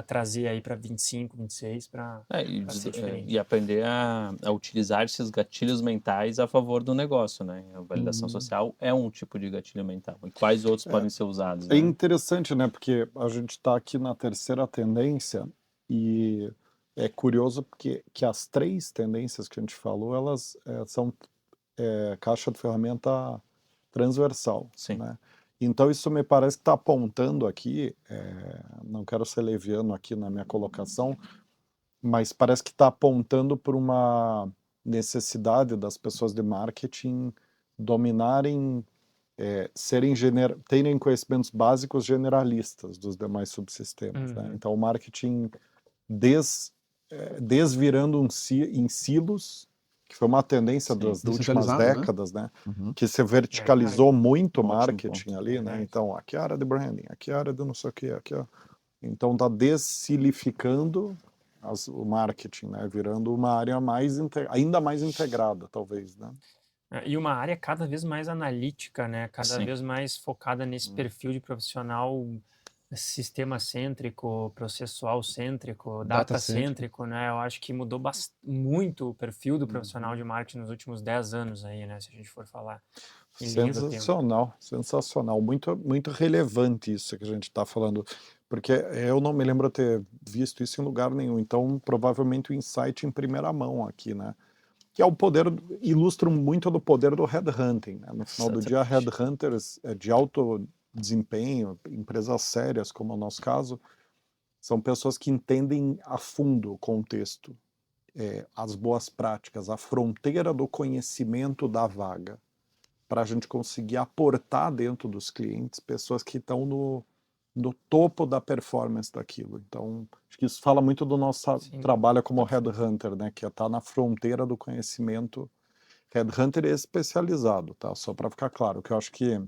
trazer aí para 25, 26 para ser diferente. E aprender a utilizar esses gatilhos mentais a favor do negócio, né? A validação social é um tipo de gatilho mental. E quais outros podem ser usados? É Né? interessante, né? Porque a gente está aqui na terceira tendência e é curioso porque que as 3 tendências que a gente falou, elas são caixa de ferramenta transversal, Sim. né? Então isso me parece que está apontando aqui, não quero ser leviano aqui na minha colocação, mas parece que está apontando por uma necessidade das pessoas de marketing dominarem, terem conhecimentos básicos generalistas dos demais subsistemas, né? Então o marketing desvirando em silos, que foi uma tendência Sim, das últimas descentralizado, né? décadas, né? Que se verticalizou muito o Ótimo marketing ponto. ali, né? Então, aqui é a área de branding, aqui é a área de não sei o que, aqui é... Então tá desilificando o marketing, né? Virando uma área ainda mais integrada, talvez, né? E uma área cada vez mais analítica, né? Cada Sim. vez mais focada nesse perfil de profissional sistema-cêntrico, processual-cêntrico, data-cêntrico, né? Eu acho que mudou muito o perfil do profissional de marketing nos últimos 10 anos aí, né? Se a gente for falar em linha do tempo. Sensacional, sensacional. Muito, muito relevante isso que a gente está falando, porque eu não me lembro ter visto isso em lugar nenhum, então provavelmente o insight em primeira mão aqui, né? Que é o poder, ilustra muito do poder do headhunting, né? No final do dia, headhunters de alto desempenho, empresas sérias, como é o nosso caso, são pessoas que entendem a fundo o contexto, as boas práticas, a fronteira do conhecimento da vaga, para a gente conseguir aportar dentro dos clientes pessoas que estão no topo da performance daquilo. Então, acho que isso fala muito do nosso trabalho como headhunter, né? Que é estar na fronteira do conhecimento. Headhunter é especializado, tá? Só para ficar claro, que eu acho que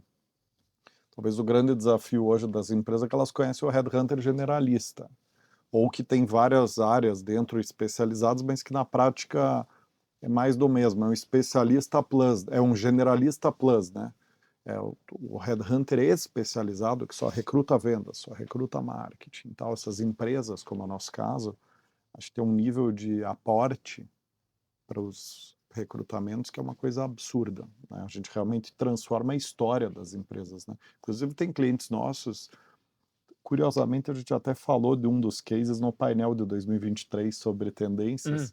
talvez o grande desafio hoje das empresas é que elas conhecem o headhunter generalista, ou que tem várias áreas dentro especializadas, mas que na prática é mais do mesmo, é um especialista plus, é um generalista plus, né? O headhunter especializado que só recruta vendas, só recruta marketing. Então, essas empresas, como é o nosso caso, acho que tem um nível de aporte para os recrutamentos que é uma coisa absurda, né? A gente realmente transforma a história das empresas, né? Inclusive, tem clientes nossos, curiosamente, a gente até falou de um dos cases no painel de 2023 sobre tendências,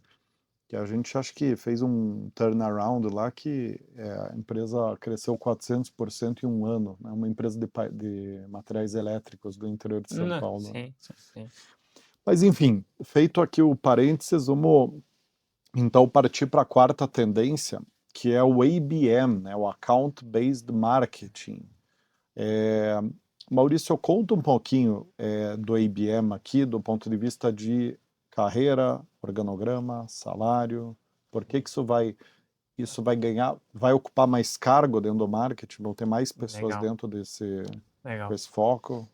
que a gente acho que fez um turnaround lá que a empresa cresceu 400% em um ano, né? Uma empresa de materiais elétricos do interior de São Paulo. Sim. Mas enfim, feito aqui o parênteses, vamos então partir para a quarta tendência, que é o ABM, né? O Account Based Marketing. Maurício, conta um pouquinho do ABM aqui, do ponto de vista de carreira, organograma, salário. Por que isso vai ganhar, vai ocupar mais cargo dentro do marketing? Vão ter mais pessoas Legal. dentro desse foco?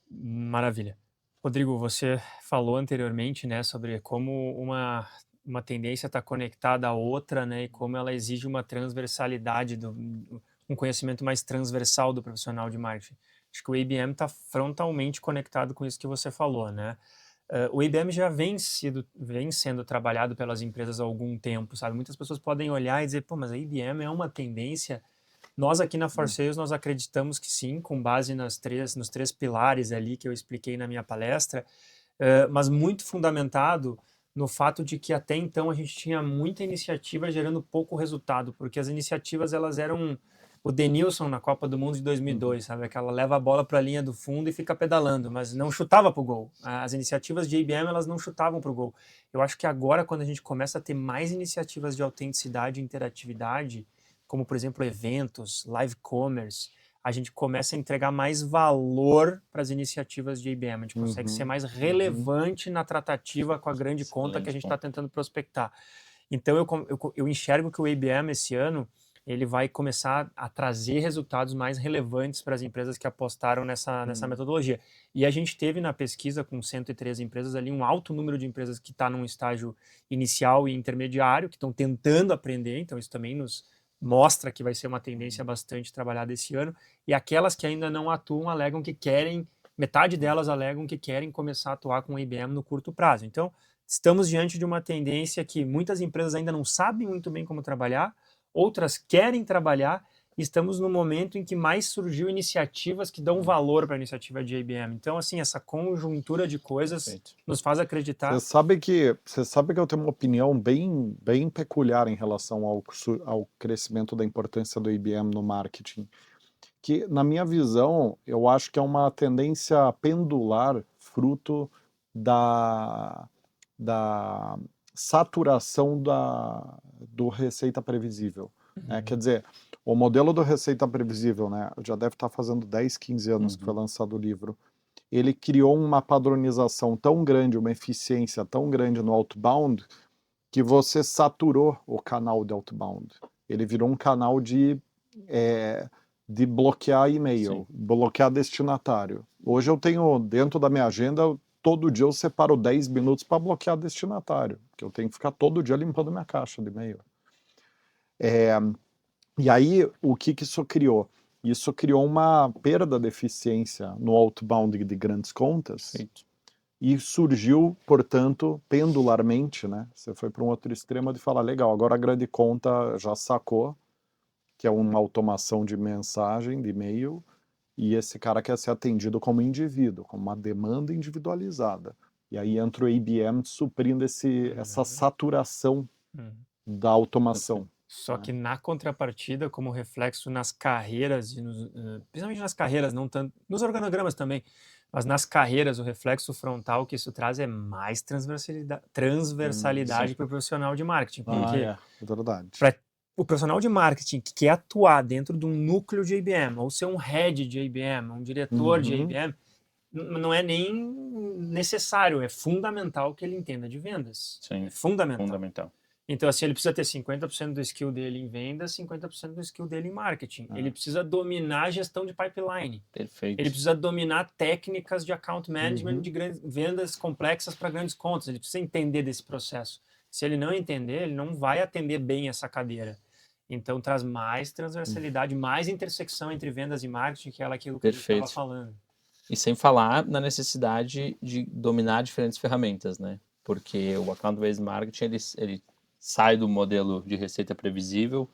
Maravilha. Rodrigo, você falou anteriormente, né, sobre como uma tendência está conectada à outra, né, e como ela exige uma transversalidade, um conhecimento mais transversal do profissional de marketing. Acho que o ABM está frontalmente conectado com isso que você falou, né? O ABM já vem sendo trabalhado pelas empresas há algum tempo, sabe? Muitas pessoas podem olhar e dizer, pô, mas a ABM é uma tendência. Nós aqui na For Sales, nós acreditamos que sim, com base nos três pilares ali que eu expliquei na minha palestra, mas muito fundamentado no fato de que até então a gente tinha muita iniciativa gerando pouco resultado, porque as iniciativas elas eram o Denilson na Copa do Mundo de 2002, sabe? Aquela leva a bola para a linha do fundo e fica pedalando, mas não chutava para o gol. As iniciativas de IBM elas não chutavam para o gol. Eu acho que agora, quando a gente começa a ter mais iniciativas de autenticidade e interatividade, como por exemplo eventos, live commerce, a gente começa a entregar mais valor para as iniciativas de IBM. A gente consegue ser mais relevante na tratativa com a grande conta que a gente está tentando prospectar. Então eu enxergo que o IBM esse ano ele vai começar a trazer resultados mais relevantes para as empresas que apostaram nessa metodologia. E a gente teve na pesquisa com 113 empresas ali um alto número de empresas que está num estágio inicial e intermediário, que estão tentando aprender, então isso também nos mostra que vai ser uma tendência bastante trabalhada esse ano, e aquelas que ainda não atuam alegam que querem, metade delas alegam que querem começar a atuar com o IBM no curto prazo. Então, estamos diante de uma tendência que muitas empresas ainda não sabem muito bem como trabalhar, outras querem trabalhar, e estamos no momento em que mais surgiu iniciativas que dão valor para a iniciativa de IBM. Então, assim, essa conjuntura de coisas nos faz acreditar... Você sabe que eu tenho uma opinião bem peculiar em relação ao crescimento da importância do IBM no marketing. Que, na minha visão, eu acho que é uma tendência pendular fruto da saturação do Receita Previsível. Quer dizer, o modelo do Receita Previsível, né, já deve estar fazendo 10, 15 anos que foi lançado o livro, ele criou uma padronização tão grande, uma eficiência tão grande no outbound, que você saturou o canal de outbound. Ele virou um canal de bloquear e-mail, bloquear destinatário. Hoje eu tenho, dentro da minha agenda, todo dia eu separo 10 minutos para bloquear destinatário, porque eu tenho que ficar todo dia limpando minha caixa de e-mail. E aí, o que isso criou? Isso criou uma perda de eficiência no outbound de grandes contas, e surgiu, portanto, pendularmente, né? Você foi para um outro extremo de falar, legal, agora a grande conta já sacou, que é uma automação de mensagem, de e-mail, e esse cara quer ser atendido como indivíduo, como uma demanda individualizada. E aí entra o IBM suprindo essa saturação da automação. Só que na contrapartida, como reflexo nas carreiras, principalmente nas carreiras, não tanto, nos organogramas também, mas nas carreiras, o reflexo frontal que isso traz é mais transversalidade para o profissional de marketing. Porque é verdade. o profissional de marketing que quer atuar dentro de um núcleo de IBM, ou ser um head de IBM, um diretor de IBM, não é nem necessário, é fundamental que ele entenda de vendas. Sim, é fundamental. Então, assim, ele precisa ter 50% do skill dele em vendas, 50% do skill dele em marketing. Ele precisa dominar a gestão de pipeline. Perfeito. Ele precisa dominar técnicas de account management de vendas complexas para grandes contas. Ele precisa entender desse processo. Se ele não entender, ele não vai atender bem essa cadeira. Então, traz mais transversalidade, mais intersecção entre vendas e marketing, que é aquilo que a gente estava falando. E sem falar na necessidade de dominar diferentes ferramentas, né? Porque o account-based marketing, ele sai do modelo de receita previsível,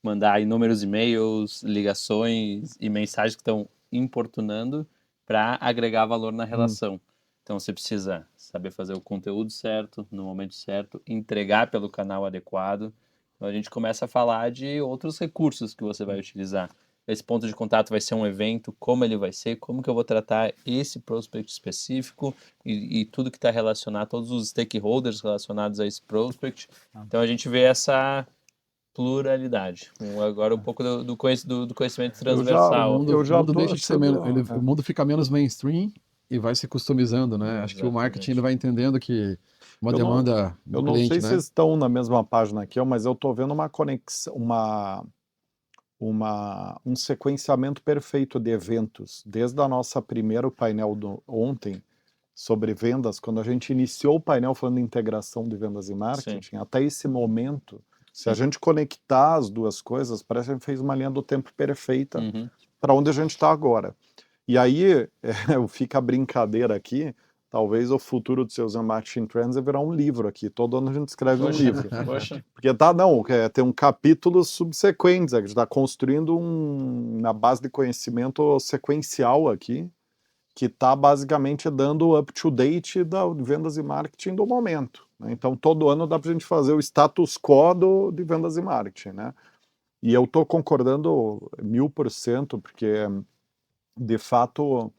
mandar inúmeros e-mails, ligações e mensagens que estão importunando para agregar valor na relação. Então você precisa saber fazer o conteúdo certo, no momento certo, entregar pelo canal adequado. Então a gente começa a falar de outros recursos que você vai utilizar. Esse ponto de contato vai ser um evento, como ele vai ser, como que eu vou tratar esse prospect específico e tudo que está relacionado, todos os stakeholders relacionados a esse prospect. Então a gente vê essa pluralidade. Agora um pouco do conhecimento transversal. O mundo fica menos mainstream e vai se customizando, né? Acho que o marketing ele vai entendendo que uma demanda do cliente, né? Eu não sei se vocês estão na mesma página aqui, mas eu estou vendo uma conexão, um sequenciamento perfeito de eventos, desde a nossa primeiro painel ontem sobre vendas, quando a gente iniciou o painel falando de integração de vendas e marketing, até esse momento, se a gente conectar as duas coisas, parece que a gente fez uma linha do tempo perfeita para onde a gente está agora. E aí, fica a brincadeira aqui, talvez o futuro do seus Marketing Trends é virar um livro aqui. Todo ano a gente escreve um livro. Poxa. Porque tem um capítulo subsequente, a gente está construindo na base de conhecimento sequencial aqui, que está basicamente dando up-to-date da vendas e marketing do momento, né? Então, todo ano dá para a gente fazer o status quo de vendas e marketing, né? E eu estou concordando 1000%, porque, de fato,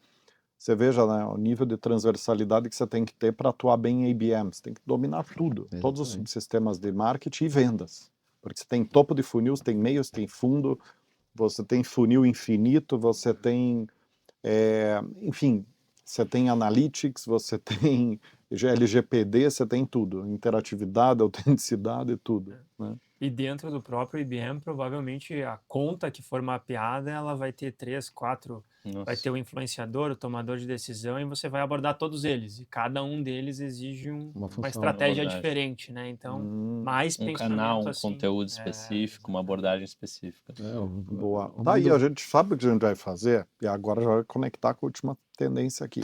você veja, né, o nível de transversalidade que você tem que ter para atuar bem em ABM. Você tem que dominar tudo, todos os subsistemas de marketing e vendas. Porque você tem topo de funil, você tem meio, você tem fundo, você tem funil infinito, você tem... enfim, você tem analytics, você tem LGPD, você tem tudo, interatividade, autenticidade e tudo, né? E dentro do próprio IBM, provavelmente a conta que for mapeada, ela vai ter 3, 4, vai ter o influenciador, o tomador de decisão, e você vai abordar todos eles. E cada um deles exige uma estratégia diferente, né? Então, mais um pensamento canal, um assim, conteúdo específico, uma abordagem específica. Boa. Daí a gente sabe o que a gente vai fazer, e agora já vai conectar com a última tendência aqui.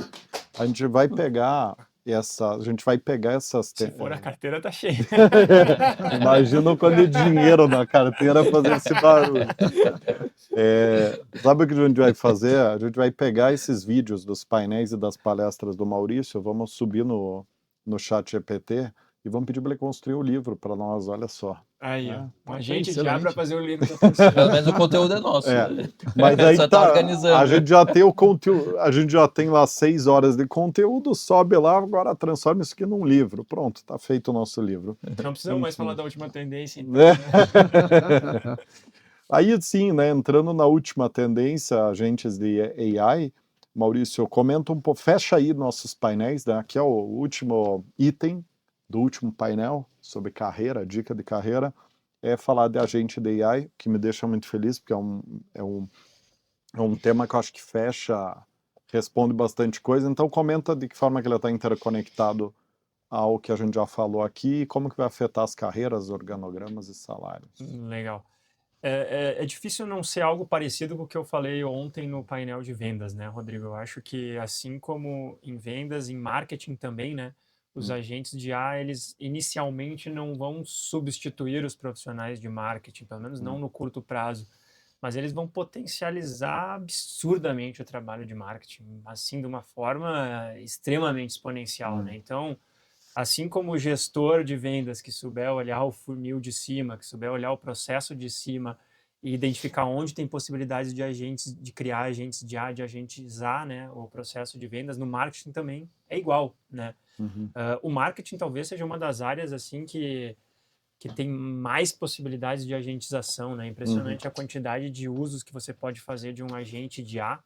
A gente vai pegar essas... Se for a carteira, tá cheia. Imagina o quanto de dinheiro na carteira fazer esse barulho. Sabe o que a gente vai fazer? A gente vai pegar esses vídeos dos painéis e das palestras do Maurício, vamos subir no chat GPT e vamos pedir para ele construir o livro para nós, olha só. Aí, ó. A gente excelente. já para fazer o livro. Pelo menos o conteúdo é nosso. Né? Mas aí só tá organizando. A gente já tem o conteúdo, a gente já tem lá 6 horas de conteúdo, sobe lá, agora transforma isso aqui num livro. Pronto, tá feito o nosso livro. Não precisamos mais falar da última tendência, então, né? Aí sim, né, entrando na última tendência, agentes de AI, Maurício, comenta um pouco, fecha aí nossos painéis, né? Aqui é o último item do último painel sobre carreira, dica de carreira, é falar de agente de AI, que me deixa muito feliz, porque é um tema que eu acho que responde bastante coisa. Então comenta de que forma que ele está interconectado ao que a gente já falou aqui e como que vai afetar as carreiras, organogramas e salários. Legal. É difícil não ser algo parecido com o que eu falei ontem no painel de vendas, né, Rodrigo? Eu acho que assim como em vendas, em marketing também, né, os agentes de AI, eles inicialmente não vão substituir os profissionais de marketing, pelo menos não no curto prazo, mas eles vão potencializar absurdamente o trabalho de marketing, assim, de uma forma extremamente exponencial, né? Então, assim como o gestor de vendas que souber olhar o funil de cima, que souber olhar o processo de cima e identificar onde tem possibilidades de criar agentes de A, de agentizar, né, o processo de vendas, no marketing também é igual, né? O marketing talvez seja uma das áreas assim que tem mais possibilidades de agentização, né? Impressionante a quantidade de usos que você pode fazer de um agente de A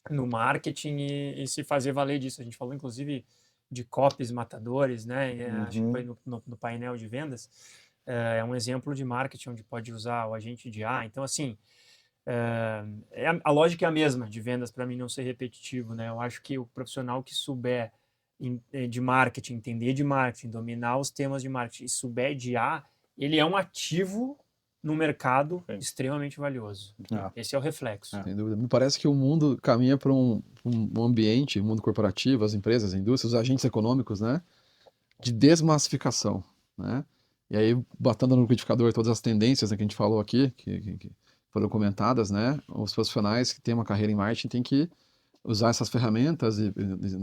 no marketing e se fazer valer disso. A gente falou inclusive de copies matadores, né? Acho que foi no painel de vendas. É um exemplo de marketing onde pode usar o agente de A. Então, assim, a lógica é a mesma de vendas, para mim não ser repetitivo, né? Eu acho que o profissional que souber de marketing, entender de marketing, dominar os temas de marketing e souber de A, ele é um ativo no mercado extremamente valioso. Esse é o reflexo. Sem dúvida. Me parece que o mundo caminha para um ambiente, o mundo corporativo, as empresas, as indústrias, os agentes econômicos, né, de desmassificação, né? E aí, batendo no liquidificador todas as tendências, né, que a gente falou aqui, que foram comentadas, né, os profissionais que têm uma carreira em marketing têm que usar essas ferramentas e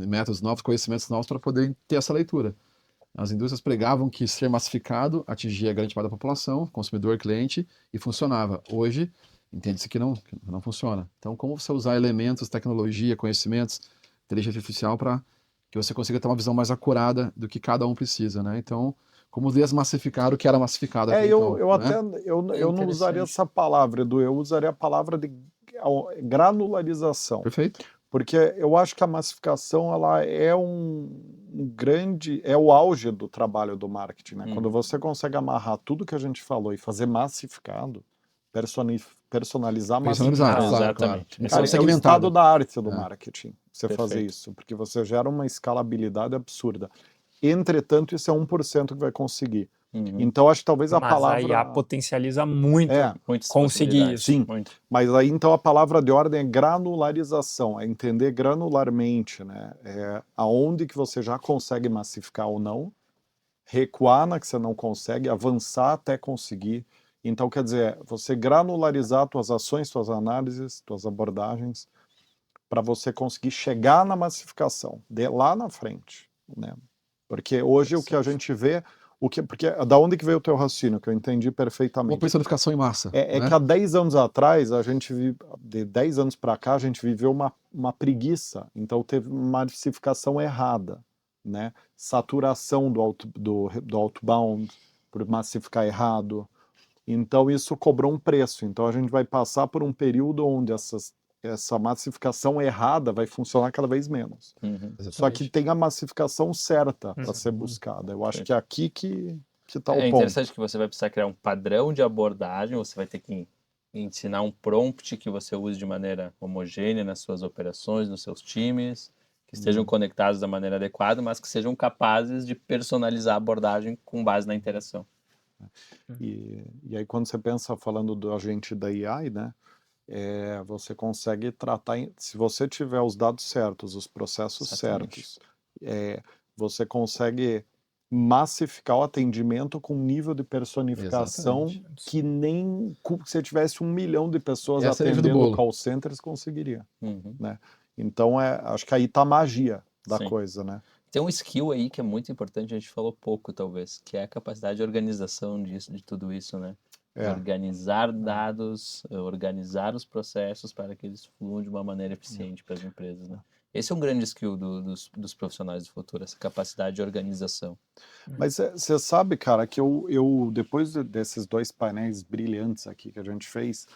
métodos novos, conhecimentos novos para poder ter essa leitura. As indústrias pregavam que ser massificado atingia a grande parte da população, consumidor, cliente, e funcionava. Hoje, entende-se que não funciona. Então, como você usar elementos, tecnologia, conhecimentos, inteligência artificial para que você consiga ter uma visão mais acurada do que cada um precisa, né? Então, como desmassificar o que era massificado. Eu não usaria essa palavra, Edu, eu usaria a palavra de granularização. Perfeito. Porque eu acho que a massificação ela é é o auge do trabalho do marketing, né? Quando você consegue amarrar tudo que a gente falou e fazer massificado, personalizar massificado. Exatamente. Cara, é o estado da arte do marketing, você fazer isso, porque você gera uma escalabilidade absurda. Entretanto, isso é 1% que vai conseguir. Uhum. Então, acho que talvez a Mas a palavra... IA potencializa muito Muitas conseguir possibilidades. isso. Sim. Muito. Mas aí, então, a palavra de ordem é granularização, é entender granularmente, né? Aonde que você já consegue massificar ou não, recuar na que você não consegue, avançar até conseguir. Então, quer dizer, você granularizar tuas ações, tuas análises, tuas abordagens, para você conseguir chegar na massificação, de lá na frente, né? Porque hoje o que a gente vê, porque da onde que veio o teu raciocínio, que eu entendi Uma perfeitamente. personificação em massa. É né? que há 10 anos atrás, de 10 anos para cá, a gente viveu uma preguiça, então teve uma massificação errada, né? Saturação do outbound, por massificar errado. Então isso cobrou um preço. Então a gente vai passar por um período onde essa massificação errada vai funcionar cada vez menos. Uhum. Só que tem a massificação certa para ser Uhum. buscada. Eu acho Sim. que é aqui que está o É ponto. interessante que você vai precisar criar um padrão de abordagem, você vai ter que ensinar um prompt que você use de maneira homogênea nas suas operações, nos seus times, que estejam conectados da maneira adequada, mas que sejam capazes de personalizar a abordagem com base na interação. E aí quando você pensa falando do agente da AI, né, você consegue tratar, se você tiver os dados certos, os processos Exatamente. certos, você consegue massificar o atendimento com um nível de personificação Exatamente. que nem se você tivesse 1 milhão de pessoas Essa é a cereja do atendendo bolo. call centers conseguiria, Uhum. né? Então acho que aí tá a magia da Sim. coisa, né? Tem um skill aí que é muito importante, a gente falou pouco, talvez, que é a capacidade de organização disso, de tudo isso, né? É. Organizar dados, organizar os processos para que eles fluam de uma maneira eficiente para as empresas, né? Esse é um grande skill dos profissionais do futuro, essa capacidade de organização. Mas você sabe, cara, que eu depois desses 2 painéis brilhantes aqui que a gente fez,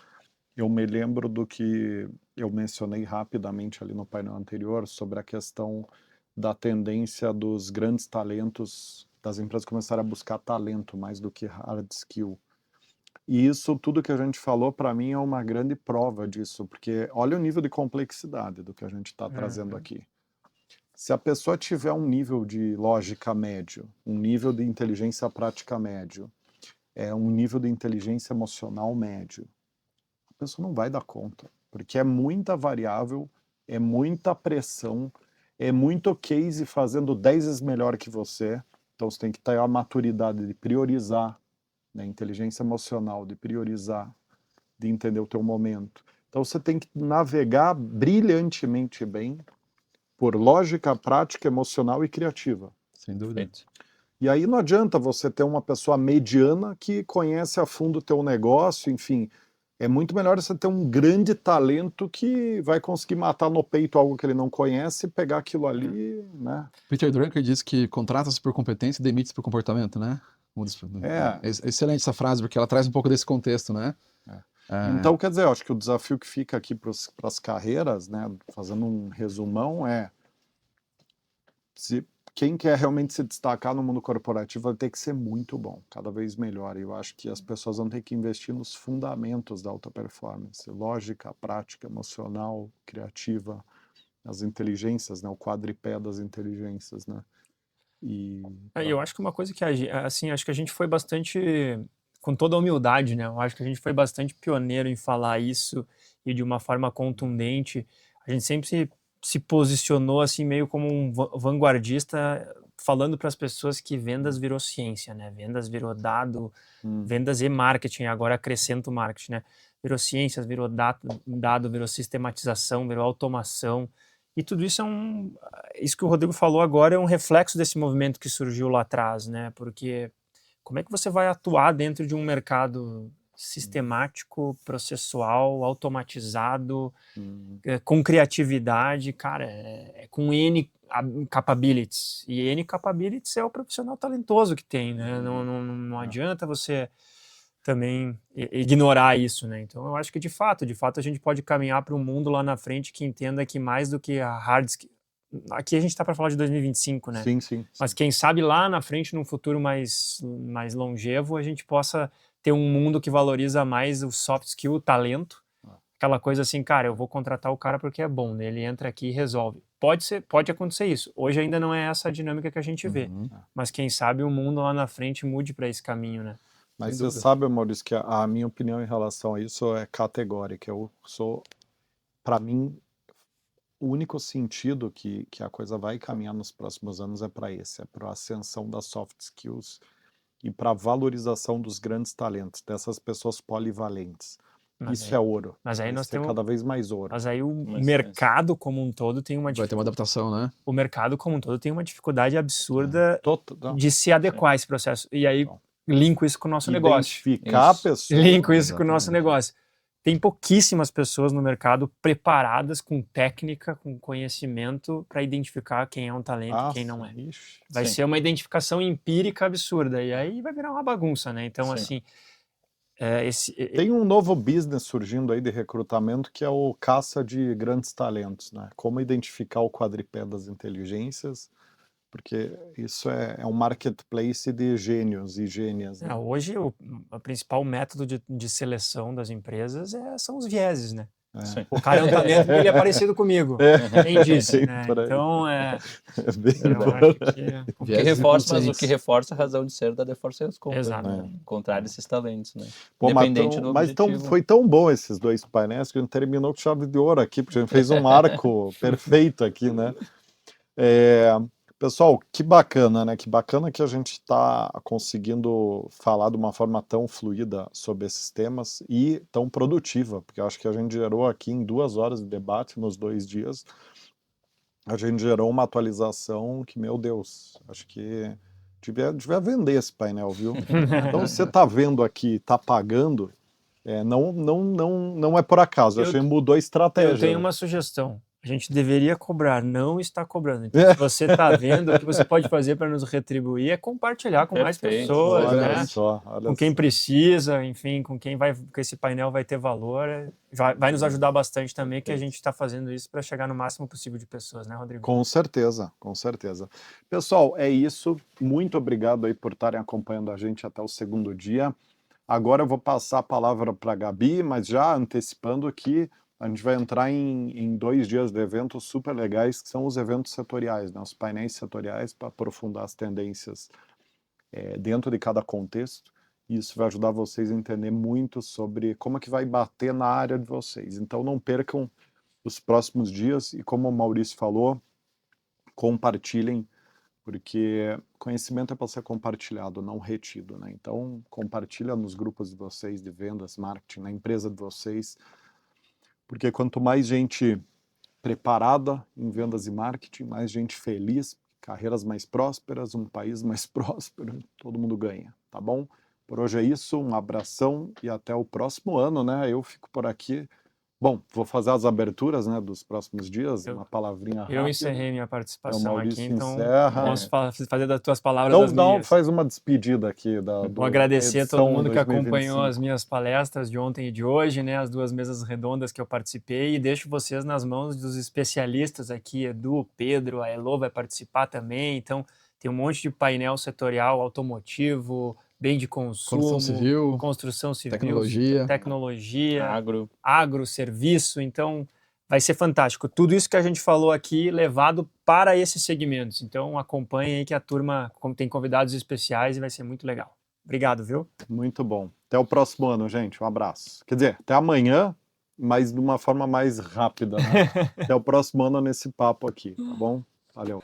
eu me lembro do que eu mencionei rapidamente ali no painel anterior sobre a questão da tendência dos grandes talentos, das empresas começarem a buscar talento mais do que hard skill. E isso tudo que a gente falou, para mim, é uma grande prova disso, porque olha o nível de complexidade do que a gente está trazendo aqui. Se a pessoa tiver um nível de lógica médio, um nível de inteligência prática médio, um nível de inteligência emocional médio, a pessoa não vai dar conta, porque é muita variável, é muita pressão, é muito case fazendo 10 vezes melhor que você, então você tem que ter a maturidade de priorizar, né, inteligência emocional, de priorizar, de entender o teu momento. Então você tem que navegar brilhantemente bem por lógica, prática, emocional e criativa. Sem dúvida. Perfeito. E aí não adianta você ter uma pessoa mediana que conhece a fundo o teu negócio, enfim. É muito melhor você ter um grande talento que vai conseguir matar no peito algo que ele não conhece e pegar aquilo ali, né? Peter Drucker diz que contrata-se por competência e demite-se por comportamento, né? Excelente essa frase, porque ela traz um pouco desse contexto, né? Então, quer dizer, eu acho que o desafio que fica aqui para as carreiras, né, fazendo um resumão, quem quer realmente se destacar no mundo corporativo vai ter que ser muito bom, cada vez melhor. E eu acho que as pessoas vão ter que investir nos fundamentos da alta performance, lógica, prática, emocional, criativa, as inteligências, né, o quadripé das inteligências, né? Eu acho que uma coisa que assim, acho que a gente foi bastante, com toda a humildade, né? Eu acho que a gente foi bastante pioneiro em falar isso e de uma forma contundente. A gente sempre se posicionou assim meio como um vanguardista, falando para as pessoas que vendas virou ciência, né? Vendas virou dado, vendas e marketing, agora acrescenta o marketing, né? Virou ciências, virou dado, virou sistematização, virou automação. E tudo isso isso que o Rodrigo falou agora é um reflexo desse movimento que surgiu lá atrás, né? Porque como é que você vai atuar dentro de um mercado sistemático, processual, automatizado, com criatividade, cara, com N capabilities. E N capabilities é o profissional talentoso que tem, né? Não adianta você também ignorar isso, né? Então eu acho que de fato a gente pode caminhar para um mundo lá na frente que entenda que mais do que a hard skill, aqui a gente está para falar de 2025, né? Sim. Mas quem sabe lá na frente, num futuro mais longevo, a gente possa ter um mundo que valoriza mais o soft skill, o talento, aquela coisa assim, cara, eu vou contratar o cara porque é bom, né? Ele entra aqui e resolve. pode acontecer isso. Hoje ainda não é essa a dinâmica que a gente vê, Uhum. mas quem sabe o mundo lá na frente mude para esse caminho, né? Mas Sem você dúvida. sabe, Maurício, que a minha opinião em relação a isso é categórica. Para mim, o único sentido que a coisa vai caminhar nos próximos anos é para a ascensão das soft skills e para a valorização dos grandes talentos, dessas pessoas polivalentes. Mas Isso aí, é ouro. mas aí Vai nós ser temos, cada vez mais ouro. mas aí o Mas- mercado como um todo tem uma Vai ter uma adaptação, né? o mercado como um todo tem uma dificuldade absurda Não, de se adequar a esse processo. E aí Então. linko isso com o nosso negócio. Identificar a Isso. pessoa. Linko isso com o nosso Exatamente. negócio. Tem pouquíssimas pessoas no mercado preparadas com técnica, com conhecimento para identificar quem é um talento e quem não é. Ixi. Vai Sim. ser uma identificação empírica absurda e aí vai virar uma bagunça, né? Então, Sim. assim, Tem um novo business surgindo aí de recrutamento que é o caça de grandes talentos, né? Como identificar o quadripé das inteligências, porque isso é um marketplace de gênios e gênias, né? hoje o principal método de seleção das empresas são os vieses, né? Sim. O cara é um talento porque ele é parecido comigo. Quem disse, Sim, né? por aí. Então, É bem eu por acho aí. que... O que Viéses reforça, mas o inconscientes. que reforça a razão de ser da The Force Sales Company, Exato. né? Encontrar esses talentos, né? Pô, mas Independente do objetivo. foi tão bom esses dois painéis que a gente terminou com chave de ouro aqui, porque a gente fez um arco perfeito aqui, né? Pessoal, que bacana, né? Que bacana que a gente está conseguindo falar de uma forma tão fluida sobre esses temas e tão produtiva, porque eu acho que a gente gerou aqui em 2 horas de debate nos 2 dias, a gente gerou uma atualização que, meu Deus, acho que devia vender esse painel, viu? Então, você está vendo aqui, está pagando, não é por acaso, a Eu- gente mudou a estratégia. Eu tenho uma sugestão. A gente deveria cobrar, não está cobrando. Então, se você está vendo, o que você pode fazer para nos retribuir é compartilhar com mais Perfeito. pessoas, Olha né? só, olha Com quem só. precisa, enfim, com quem que esse painel vai ter valor, vai nos ajudar bastante também, que a gente está fazendo isso para chegar no máximo possível de pessoas, né, Rodrigo? Com certeza, com certeza. Pessoal, é isso. Muito obrigado aí por estarem acompanhando a gente até o 2º dia. Agora eu vou passar a palavra para a Gabi, mas já antecipando que a gente vai entrar em 2 dias de eventos super legais, que são os eventos setoriais, né? Os painéis setoriais para aprofundar as tendências dentro de cada contexto. E isso vai ajudar vocês a entender muito sobre como é que vai bater na área de vocês. Então não percam os próximos dias e, como o Maurício falou, compartilhem, porque conhecimento é para ser compartilhado, não retido, né? Então compartilha nos grupos de vocês de vendas, marketing, na empresa de vocês, porque quanto mais gente preparada em vendas e marketing, mais gente feliz, carreiras mais prósperas, um país mais próspero, todo mundo ganha, tá bom? Por hoje é isso, um abração e até o próximo ano, né? Eu fico por aqui. Bom, vou fazer as aberturas, né, dos próximos dias, uma palavrinha rápida. Eu encerrei minha participação Maurício aqui, então encerra. posso fazer das tuas palavras Então, das minhas. faz uma despedida aqui da Vou agradecer a todo edição mundo que acompanhou 2025. as minhas palestras de ontem e de hoje, né, as 2 mesas redondas que eu participei, e deixo vocês nas mãos dos especialistas aqui, Edu, Pedro, a Elo vai participar também, então tem um monte de painel setorial, automotivo, bem de consumo, construção civil, tecnologia, agro, serviço, então vai ser fantástico. Tudo isso que a gente falou aqui levado para esses segmentos. Então acompanhem aí que a turma tem convidados especiais e vai ser muito legal. Obrigado, viu? Muito bom. Até o próximo ano, gente. Um abraço. Quer dizer, até amanhã, mas de uma forma mais rápida, né? Até o próximo ano nesse papo aqui, tá bom? Valeu.